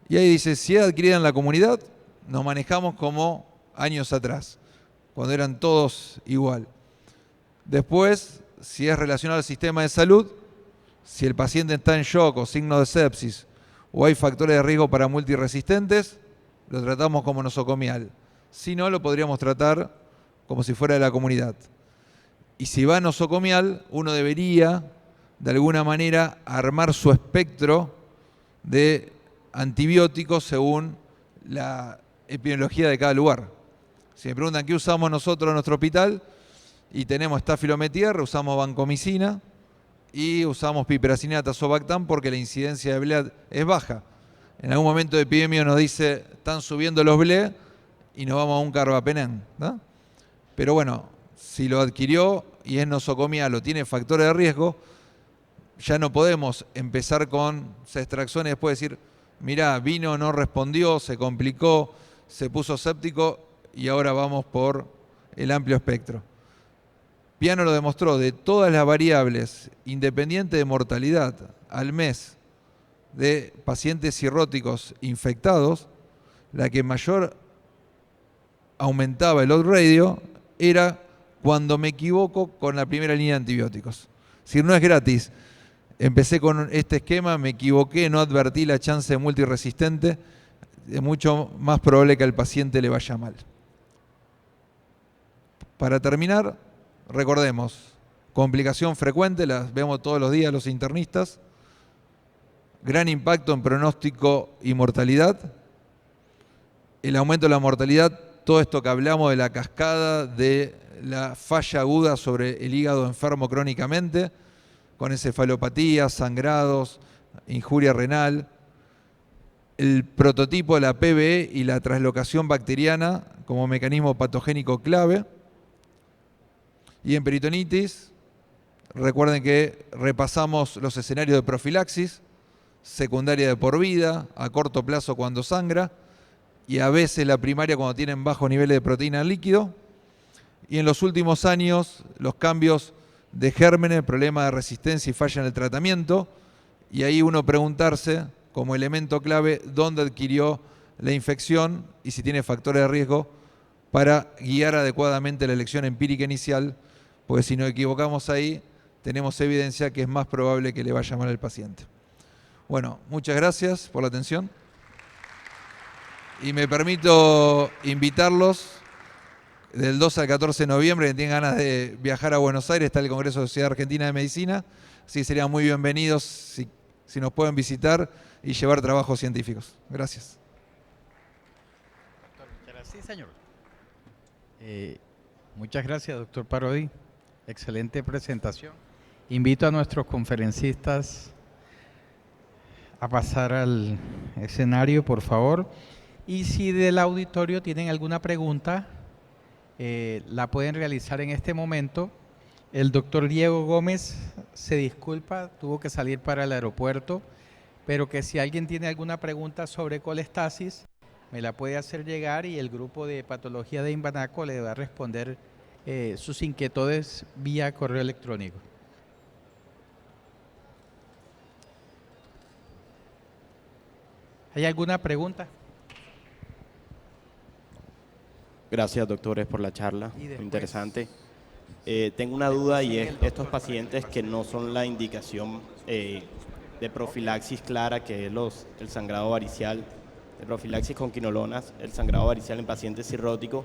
Y ahí dice, si es adquirida en la comunidad, nos manejamos como años atrás, cuando eran todos igual. Después, si es relacionado al sistema de salud, si el paciente está en shock o signo de sepsis, o hay factores de riesgo para multiresistentes, lo tratamos como nosocomial. Si no, lo podríamos tratar como si fuera de la comunidad. Y si va nosocomial, uno debería, de alguna manera, armar su espectro de antibióticos según la epidemiología de cada lugar. Si me preguntan qué usamos nosotros en nuestro hospital, y tenemos estafilometierre, usamos vancomicina y usamos piperacina tazobactam porque la incidencia de BLE es baja. En algún momento de epidemia nos dice, están subiendo los BLE y nos vamos a un carbapenén, ¿no? Pero bueno, si lo adquirió y es nosocomial o tiene factores de riesgo, ya no podemos empezar con cestraxona y después decir, mirá, vino, no respondió, se complicó, se puso séptico y ahora vamos por el amplio espectro. Piano lo demostró, de todas las variables, independiente de mortalidad, al mes de pacientes cirróticos infectados, la que mayor aumentaba el odds ratio era cuando me equivoco con la primera línea de antibióticos. Es decir, no es gratis. Empecé con este esquema, me equivoqué, no advertí la chance de multiresistente, es mucho más probable que al paciente le vaya mal. Para terminar, recordemos, complicación frecuente, las vemos todos los días los internistas, gran impacto en pronóstico y mortalidad, el aumento de la mortalidad, todo esto que hablamos de la cascada de la falla aguda sobre el hígado enfermo crónicamente, con encefalopatía, sangrados, injuria renal, el prototipo de la PBE y la translocación bacteriana como mecanismo patogénico clave. Y en peritonitis, recuerden que repasamos los escenarios de profilaxis, secundaria de por vida, a corto plazo cuando sangra, y a veces la primaria cuando tienen bajos niveles de proteína en líquido. Y en los últimos años, los cambios de gérmenes, problema de resistencia y falla en el tratamiento, y ahí uno preguntarse, como elemento clave, dónde adquirió la infección y si tiene factores de riesgo para guiar adecuadamente la elección empírica inicial, porque si nos equivocamos ahí, tenemos evidencia que es más probable que le vaya mal al paciente. Bueno, muchas gracias por la atención. Y me permito invitarlos del 2 al 14 de noviembre, que tienen ganas de viajar a Buenos Aires, está el Congreso de Sociedad Argentina de Medicina, así que serían muy bienvenidos si nos pueden visitar y llevar trabajos científicos. Gracias. Sí, señor. Muchas gracias, doctor Parodi. Excelente presentación. Invito a nuestros conferencistas a pasar al escenario, por favor. Y si del auditorio tienen alguna pregunta, la pueden realizar en este momento. El doctor Diego Gómez se disculpa, tuvo que salir para el aeropuerto, pero que si alguien tiene alguna pregunta sobre colestasis, me la puede hacer llegar y el grupo de patología de Invanaco le va a responder sus inquietudes vía correo electrónico. ¿Hay alguna pregunta? Gracias, doctores, por la charla. Muy interesante. Tengo una duda y es estos pacientes que no son la indicación de profilaxis clara, que es el sangrado varicial, de profilaxis con quinolonas, el sangrado varicial en pacientes cirróticos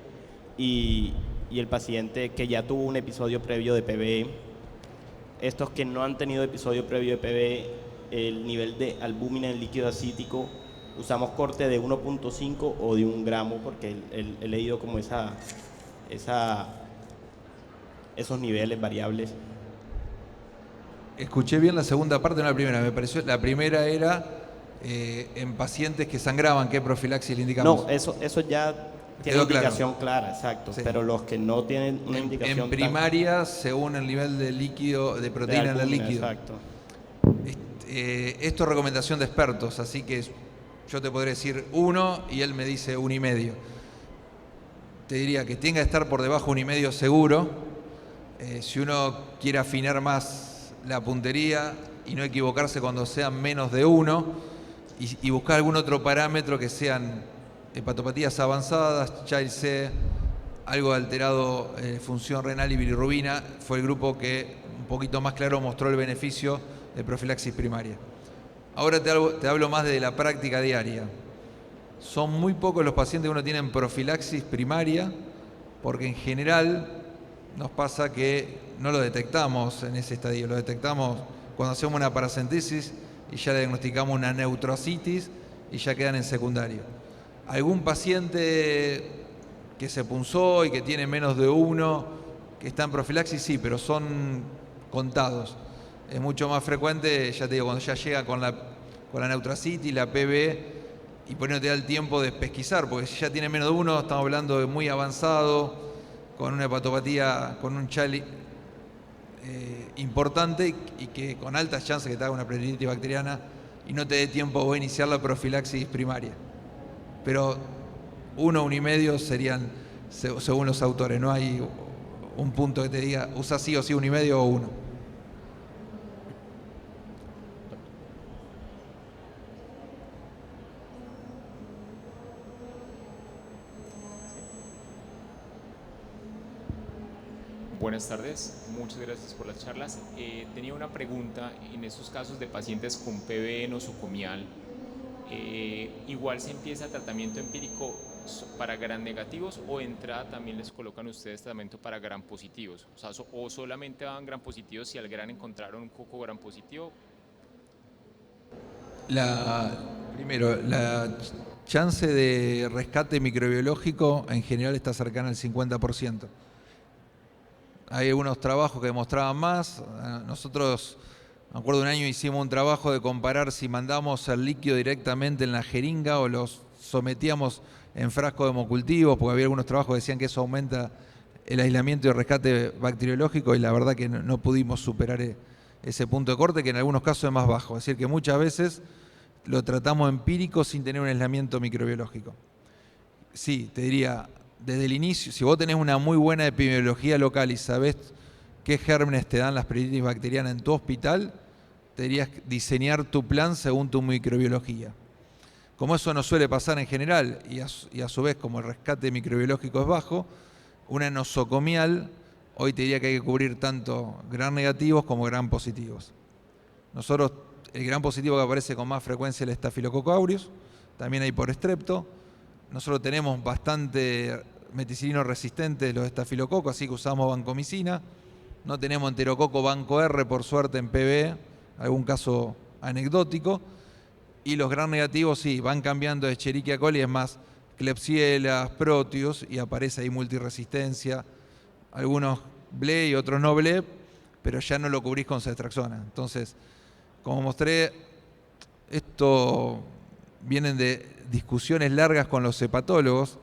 y el paciente que ya tuvo un episodio previo de PBE. Estos que no han tenido episodio previo de PBE, el nivel de albúmina en líquido acítico, usamos corte de 1.5 o de 1 gramo, porque he leído como esos niveles variables. Escuché bien la segunda parte, no la primera. Me pareció la primera era en pacientes que sangraban, ¿qué profilaxis le indicamos? No, eso ya tiene indicación clara, exacto. Sí. Pero los que no tienen una indicación en primaria, según el nivel de líquido, de proteína en el líquido. Exacto. Esto es recomendación de expertos, así que yo te podré decir 1 y él me dice 1,5. Te diría que tenga que estar por debajo de 1,5 seguro. Si uno quiere afinar más la puntería y no equivocarse cuando sean menos de 1 y buscar algún otro parámetro que sean hepatopatías avanzadas, Child-C, algo alterado función renal y bilirrubina, fue el grupo que un poquito más claro mostró el beneficio de profilaxis primaria. Ahora te hablo más de la práctica diaria. Son muy pocos los pacientes que uno tiene en profilaxis primaria, porque en general nos pasa que no lo detectamos en ese estadio, lo detectamos cuando hacemos una paracentesis y ya le diagnosticamos una neutrocitis y ya quedan en secundario. Algún paciente que se punzó y que tiene menos de 1, que está en profilaxis, sí, pero son contados. Es mucho más frecuente, ya te digo, cuando ya llega con la neutrocitis, la PB, y por ahí no te da el tiempo de pesquisar, porque si ya tiene menos de 1, estamos hablando de muy avanzado, con una hepatopatía, con un chali importante y que con altas chances que te haga una peritonitis bacteriana y no te dé tiempo a iniciar la profilaxis primaria. Pero 1, 1,5 serían, según los autores, no hay un punto que te diga, usa sí o sí 1,5 o 1. Buenas tardes, muchas gracias por las charlas. Tenía una pregunta, en estos casos de pacientes con PBE nosocomial, igual se empieza tratamiento empírico para gram negativos o de entrada también les colocan ustedes tratamiento para gram positivos? O sea, o solamente daban gram positivos si al gram encontraron un poco gram positivo. Primero, la chance de rescate microbiológico en general está cercana al 50%. Hay algunos trabajos que demostraban más. Nosotros, me acuerdo, un año hicimos un trabajo de comparar si mandamos el líquido directamente en la jeringa o los sometíamos en frasco de hemocultivos, porque había algunos trabajos que decían que eso aumenta el aislamiento y el rescate bacteriológico, y la verdad que no pudimos superar ese punto de corte, que en algunos casos es más bajo. Es decir, que muchas veces lo tratamos empírico sin tener un aislamiento microbiológico. Sí, te diría, desde el inicio, si vos tenés una muy buena epidemiología local y sabés qué gérmenes te dan las peritonitis bacterianas en tu hospital, te dirías diseñar tu plan según tu microbiología. Como eso no suele pasar en general, y a su vez como el rescate microbiológico es bajo, una nosocomial, hoy te diría que hay que cubrir tanto gram negativos como gram positivos. Nosotros, el gram positivo que aparece con más frecuencia es el Staphylococcus aureus, también hay por estrepto. Nosotros tenemos bastante meticilino resistente de los estafilococos, así que usamos vancomicina. No tenemos enterococo banco R, por suerte, en PBE, algún caso anecdótico. Y los gram negativos sí, van cambiando de Escherichia coli, es más Klebsiella, Proteus, y aparece ahí multiresistencia. Algunos BLE y otros no BLE, pero ya no lo cubrís con ceftriaxona. Entonces, como mostré, esto vienen de discusiones largas con los hepatólogos.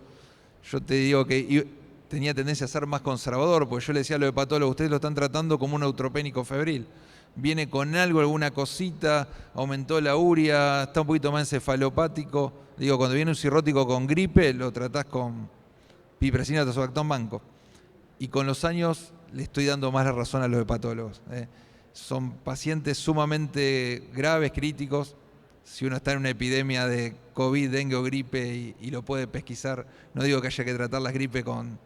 Yo te digo que tenía tendencia a ser más conservador, porque yo le decía a los hepatólogos, ustedes lo están tratando como un neutropénico febril. Viene con algo, alguna cosita, aumentó la urea, está un poquito más encefalopático. Digo, cuando viene un cirrótico con gripe, lo tratás con piperacina, tazobactam, banco. Y con los años le estoy dando más la razón a los hepatólogos. Son pacientes sumamente graves, críticos. Si uno está en una epidemia de COVID, dengue o gripe y lo puede pesquisar, no digo que haya que tratar las gripes con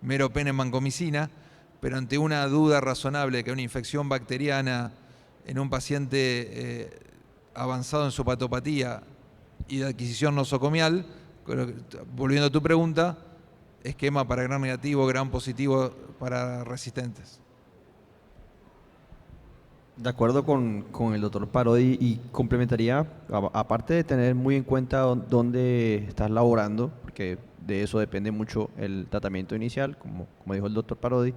meropenem, vancomicina, pero ante una duda razonable que una infección bacteriana en un paciente avanzado en su patopatía y de adquisición nosocomial, volviendo a tu pregunta, esquema para gram negativo, gram positivo para resistentes. De acuerdo con el doctor Parodi, y complementaría, aparte de tener muy en cuenta dónde estás laborando, porque de eso depende mucho el tratamiento inicial, como dijo el doctor Parodi,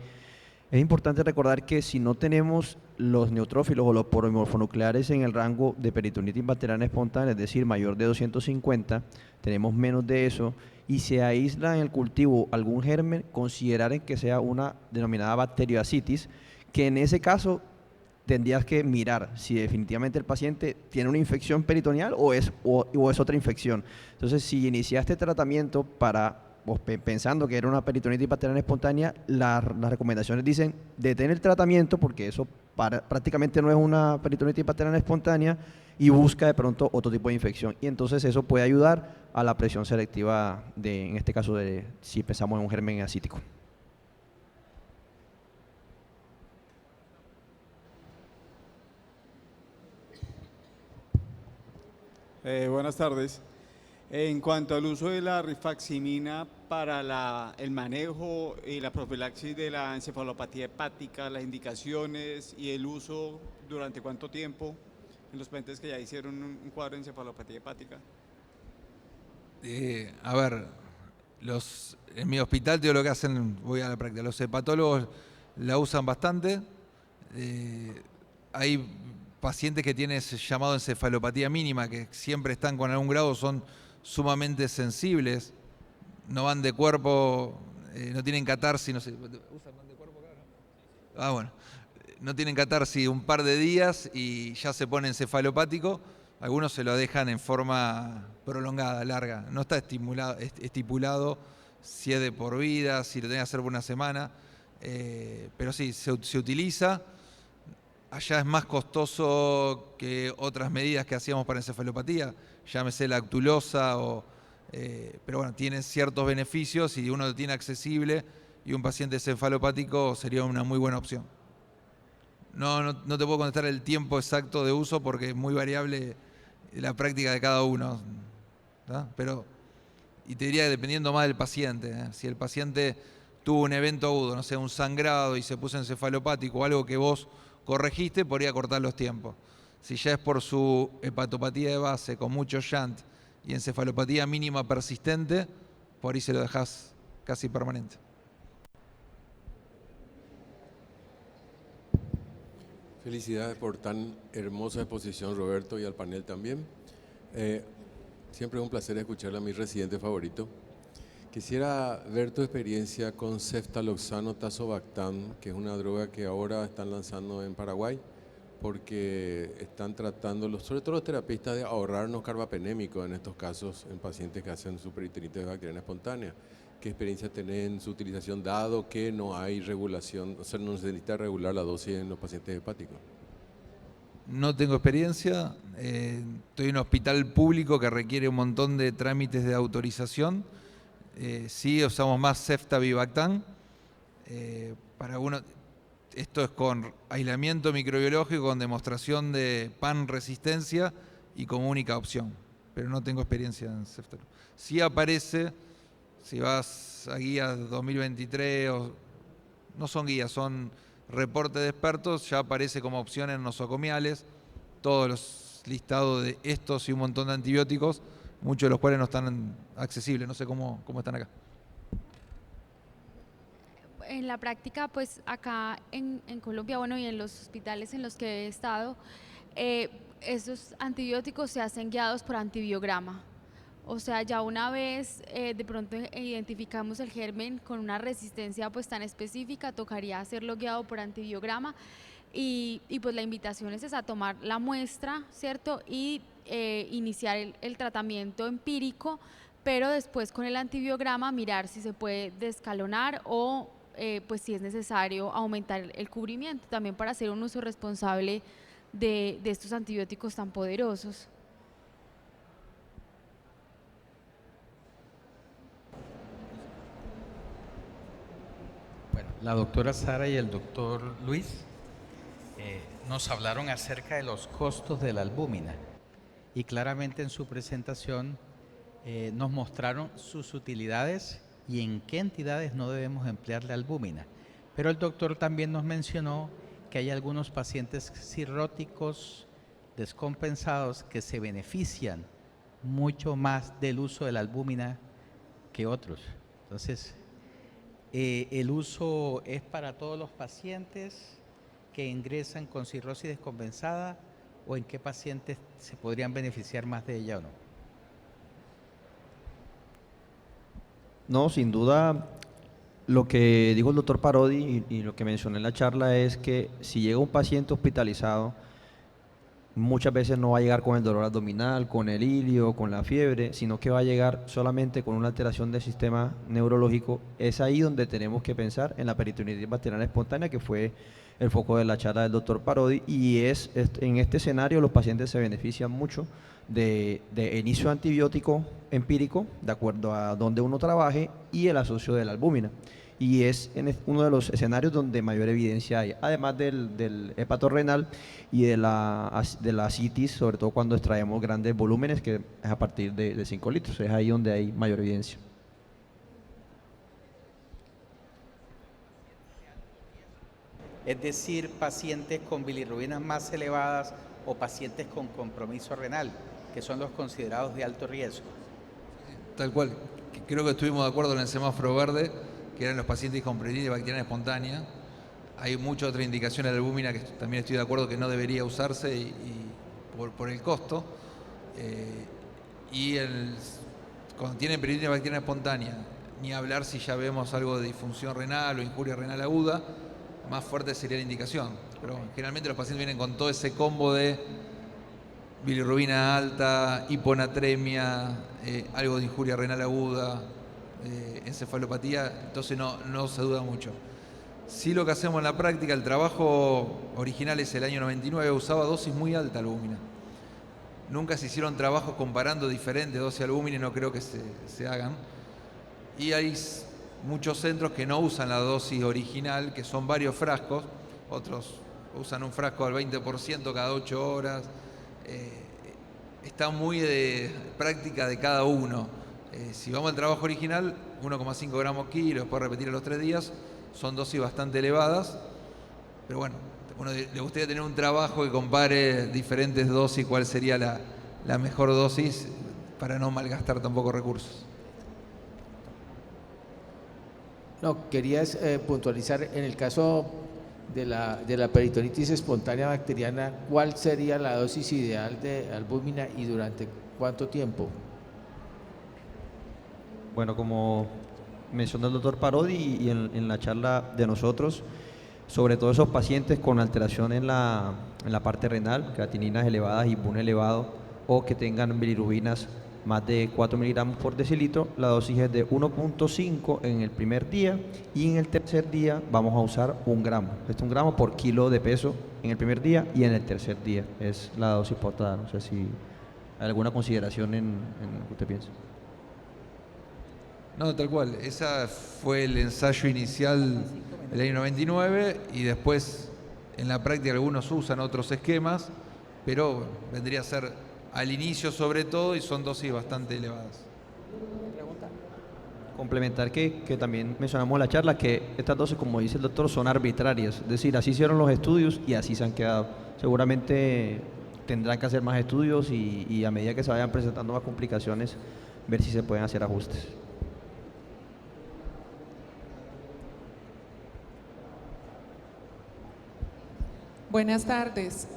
es importante recordar que si no tenemos los neutrófilos o los polimorfonucleares en el rango de peritonitis bacteriana espontánea, es decir, mayor de 250, tenemos menos de eso, y se aísla en el cultivo algún germen, considerar que sea una denominada bacteriocitis, que en ese caso tendrías que mirar si definitivamente el paciente tiene una infección peritoneal o es otra infección. Entonces, si iniciaste tratamiento pensando que era una peritonitis bacteriana espontánea, las recomendaciones dicen detén el tratamiento porque eso prácticamente no es una peritonitis bacteriana espontánea, y busca de pronto otro tipo de infección. Y entonces eso puede ayudar a la presión selectiva en este caso si pensamos en un germen acítico. Buenas tardes. En cuanto al uso de la rifaximina para el manejo y la profilaxis de la encefalopatía hepática, las indicaciones y el uso durante cuánto tiempo en los pacientes que ya hicieron un cuadro de encefalopatía hepática. A ver, en mi hospital, digo, lo que hacen, voy a la práctica, los hepatólogos la usan bastante. Hay pacientes que tienen ese llamado encefalopatía mínima, que siempre están con algún grado, son sumamente sensibles, no van de cuerpo, no tienen catarsis, no sé, ¿usan van de cuerpo acá? ¿No? Ah, bueno, no tienen catarsis un par de días y ya se pone encefalopático. Algunos se lo dejan en forma prolongada, larga. No está estipulado si es de por vida, si lo tenés que hacer por una semana, pero sí, se utiliza. Allá es más costoso que otras medidas que hacíamos para encefalopatía, llámese lactulosa, pero bueno, tiene ciertos beneficios y uno lo tiene accesible, y un paciente encefalopático sería una muy buena opción. No te puedo contestar el tiempo exacto de uso porque es muy variable la práctica de cada uno, ¿tá? Pero y te diría que dependiendo más del paciente, ¿eh? Si el paciente tuvo un evento agudo, no sé, un sangrado y se puso encefalopático o algo que vos corregiste, podría cortar los tiempos. Si ya es por su hepatopatía de base con mucho shunt y encefalopatía mínima persistente, por ahí se lo dejás casi permanente. Felicidades por tan hermosa exposición, Roberto, y al panel también. Siempre es un placer escucharle a mi residente favorito. Quisiera ver tu experiencia con ceftaloxano tazobactam, que es una droga que ahora están lanzando en Paraguay, porque están tratando, sobre todo los terapistas, de ahorrarnos carbapenémicos en estos casos en pacientes que hacen superinterititis bacteriana espontánea. ¿Qué experiencia tenés en su utilización, dado que no hay regulación, o sea, no se necesita regular la dosis en los pacientes hepáticos? No tengo experiencia, estoy en un hospital público que requiere un montón de trámites de autorización. Sí usamos más ceftavibactam. Para uno, esto es con aislamiento microbiológico, con demostración de pan resistencia y como única opción, pero no tengo experiencia en ceftalo. Sí aparece, si vas a guías 2023, no son guías, son reportes de expertos, ya aparece como opción en nosocomiales, todos los listados de estos y un montón de antibióticos, muchos de los cuales no están accesibles, no sé cómo están acá. En la práctica, pues acá en Colombia, bueno, y en los hospitales en los que he estado, esos antibióticos se hacen guiados por antibiograma. O sea, ya una vez de pronto identificamos el germen con una resistencia pues tan específica, tocaría hacerlo guiado por antibiograma y pues la invitación es esa, tomar la muestra, ¿cierto? Y iniciar el tratamiento empírico, pero después con el antibiograma mirar si se puede descalonar o pues si es necesario aumentar el cubrimiento, también para hacer un uso responsable de estos antibióticos tan poderosos. Bueno, la doctora Sara y el doctor Luis nos hablaron acerca de los costos de la albúmina y claramente en su presentación nos mostraron sus utilidades y en qué entidades no debemos emplear la albúmina. Pero el doctor también nos mencionó que hay algunos pacientes cirróticos descompensados que se benefician mucho más del uso de la albúmina que otros. Entonces, el uso es para todos los pacientes que ingresan con cirrosis descompensada, o en qué pacientes se podrían beneficiar más de ella o no. No, sin duda, lo que dijo el doctor Parodi y lo que mencioné en la charla es que si llega un paciente hospitalizado, muchas veces no va a llegar con el dolor abdominal, con el ilio, con la fiebre, sino que va a llegar solamente con una alteración del sistema neurológico. Es ahí donde tenemos que pensar en la peritonitis bacteriana espontánea, que fue el foco de la charla del doctor Parodi, y en este escenario los pacientes se benefician mucho de inicio antibiótico empírico, de acuerdo a donde uno trabaje, y el asocio de la albúmina. Y es uno de los escenarios donde mayor evidencia hay, además del hepatorrenal y de la ascitis, sobre todo cuando extraemos grandes volúmenes, que es a partir de 5 litros, es ahí donde hay mayor evidencia. Es decir, pacientes con bilirrubinas más elevadas o pacientes con compromiso renal, que son los considerados de alto riesgo. Tal cual, creo que estuvimos de acuerdo en el semáforo verde, que eran los pacientes con peritonitis bacteriana espontánea. Hay muchas otras indicaciones de albúmina que también estoy de acuerdo que no debería usarse y por el costo. Cuando tienen peritonitis bacteriana espontánea, ni hablar si ya vemos algo de disfunción renal o injuria renal aguda, más fuerte sería la indicación. Pero generalmente los pacientes vienen con todo ese combo de bilirrubina alta, hiponatremia, algo de injuria renal aguda, encefalopatía, entonces no se duda mucho. Sí, lo que hacemos en la práctica, el trabajo original es el año 99, usaba dosis muy alta albúmina. Nunca se hicieron trabajos comparando diferentes dosis de albúmina y no creo que se hagan. Y hay muchos centros que no usan la dosis original, que son varios frascos, otros usan un frasco al 20% cada 8 horas. Está muy de práctica de cada uno. Si vamos al trabajo original, 1,5 gramos kilo, después repetir a los 3 días, son dosis bastante elevadas, pero bueno, uno le gustaría tener un trabajo que compare diferentes dosis, cuál sería la mejor dosis para no malgastar tampoco recursos. No, quería puntualizar, en el caso de la peritonitis espontánea bacteriana, ¿cuál sería la dosis ideal de albúmina y durante cuánto tiempo? Bueno, como mencionó el doctor Parodi y en la charla de nosotros, sobre todo esos pacientes con alteración en la parte renal, creatininas elevadas y BUN elevado, o que tengan bilirubinas más de 4 miligramos por decilitro, la dosis es de 1.5 en el primer día y en el tercer día vamos a usar 1 gramo. 1 gramo por kilo de peso en el primer día y en el tercer día es la dosis pautada. No sé si hay alguna consideración en lo que usted piensa. No, tal cual. Esa fue el ensayo inicial del año 99 y después en la práctica algunos usan otros esquemas, pero vendría a ser al inicio sobre todo y son dosis bastante elevadas. Complementar que también mencionamos en la charla que estas dosis, como dice el doctor, son arbitrarias, es decir, así hicieron los estudios y así se han quedado. Seguramente tendrán que hacer más estudios y a medida que se vayan presentando más complicaciones, ver si se pueden hacer ajustes. Buenas tardes,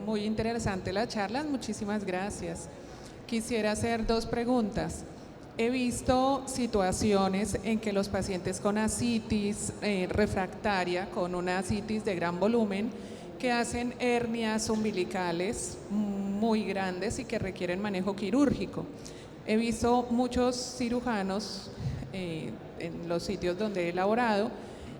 muy interesante la charla, muchísimas gracias. Quisiera hacer 2 preguntas. He visto situaciones en que los pacientes con ascitis refractaria, con una ascitis de gran volumen, que hacen hernias umbilicales muy grandes y que requieren manejo quirúrgico. He visto muchos cirujanos en los sitios donde he laborado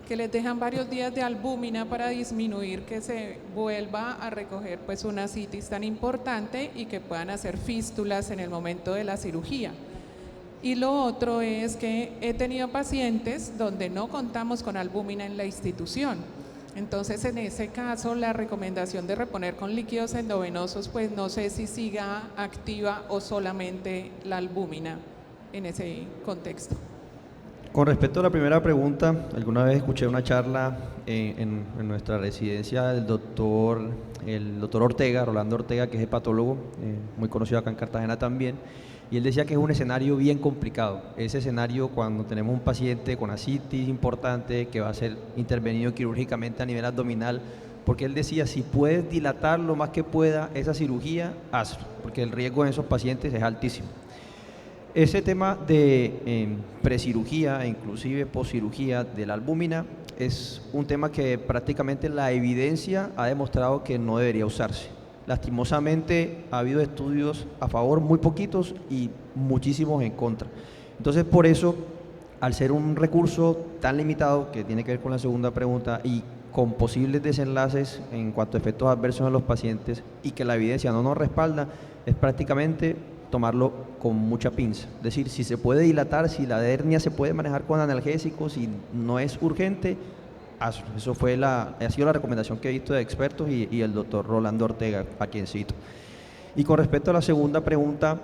que les dejan varios días de albúmina para disminuir que se vuelva a recoger pues una ascitis tan importante y que puedan hacer fístulas en el momento de la cirugía. Y lo otro es que he tenido pacientes donde no contamos con albúmina en la institución. Entonces, en ese caso, la recomendación de reponer con líquidos endovenosos, pues no sé si siga activa o solamente la albúmina en ese contexto. Con respecto a la primera pregunta, alguna vez escuché una charla en nuestra residencia del doctor Ortega, Rolando Ortega, que es hepatólogo, muy conocido acá en Cartagena también, y él decía que es un escenario bien complicado. Ese escenario cuando tenemos un paciente con ascitis importante que va a ser intervenido quirúrgicamente a nivel abdominal, porque él decía, si puedes dilatar lo más que pueda esa cirugía, hazlo, porque el riesgo en esos pacientes es altísimo. Ese tema de precirugía e inclusive poscirugía de la albúmina es un tema que prácticamente la evidencia ha demostrado que no debería usarse. Lastimosamente ha habido estudios a favor, muy poquitos, y muchísimos en contra. Entonces, por eso, al ser un recurso tan limitado, que tiene que ver con la segunda pregunta, y con posibles desenlaces en cuanto a efectos adversos en los pacientes y que la evidencia no nos respalda, es prácticamente tomarlo con mucha pinza. Es decir, si se puede dilatar, si la hernia se puede manejar con analgésicos, si no es urgente, hazlo. Eso ha sido la recomendación que he visto de expertos y el doctor Rolando Ortega, a quien cito. Y con respecto a la segunda pregunta,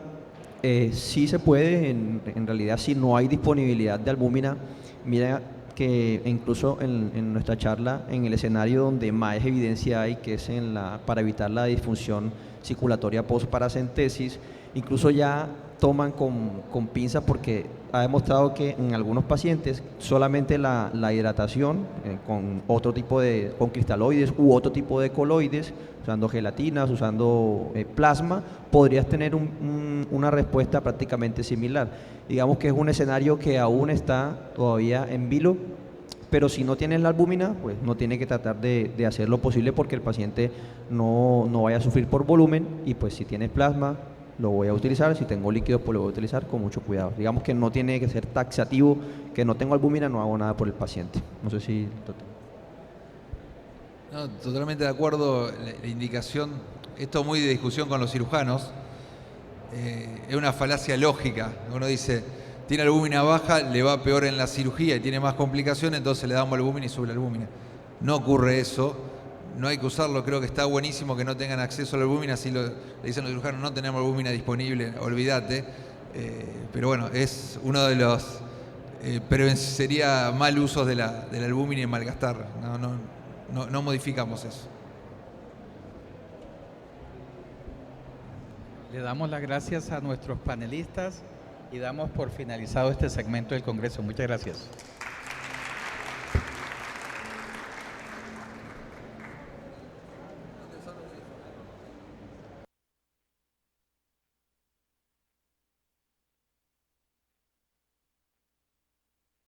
sí se puede, en realidad si no hay disponibilidad de albúmina, mira que incluso en nuestra charla, en el escenario donde más evidencia hay, que es para evitar la disfunción circulatoria post-paracentesis, incluso ya toman con pinzas porque ha demostrado que en algunos pacientes solamente la hidratación con otro tipo con cristaloides u otro tipo de coloides, usando gelatinas, usando plasma, podrías tener una respuesta prácticamente similar. Digamos que es un escenario que aún está todavía en vilo, pero si no tienes la albúmina, pues no tiene que tratar de hacer lo posible porque el paciente no vaya a sufrir por volumen, y pues si tienes plasma lo voy a utilizar, si tengo líquidos pues lo voy a utilizar con mucho cuidado. Digamos que no tiene que ser taxativo, que no tengo albúmina, no hago nada por el paciente. No sé si... No, totalmente de acuerdo, la indicación, esto muy de discusión con los cirujanos, es una falacia lógica. Uno dice, tiene albúmina baja, le va peor en la cirugía y tiene más complicaciones, entonces le damos albúmina y sube la albúmina. No ocurre eso. No hay que usarlo, creo que está buenísimo que no tengan acceso a la albúmina, si le dicen los cirujanos, no tenemos albúmina disponible, olvídate. Pero bueno, es uno de los... sería mal uso de la albúmina y malgastar. No modificamos eso. Le damos las gracias a nuestros panelistas y damos por finalizado este segmento del Congreso. Muchas gracias.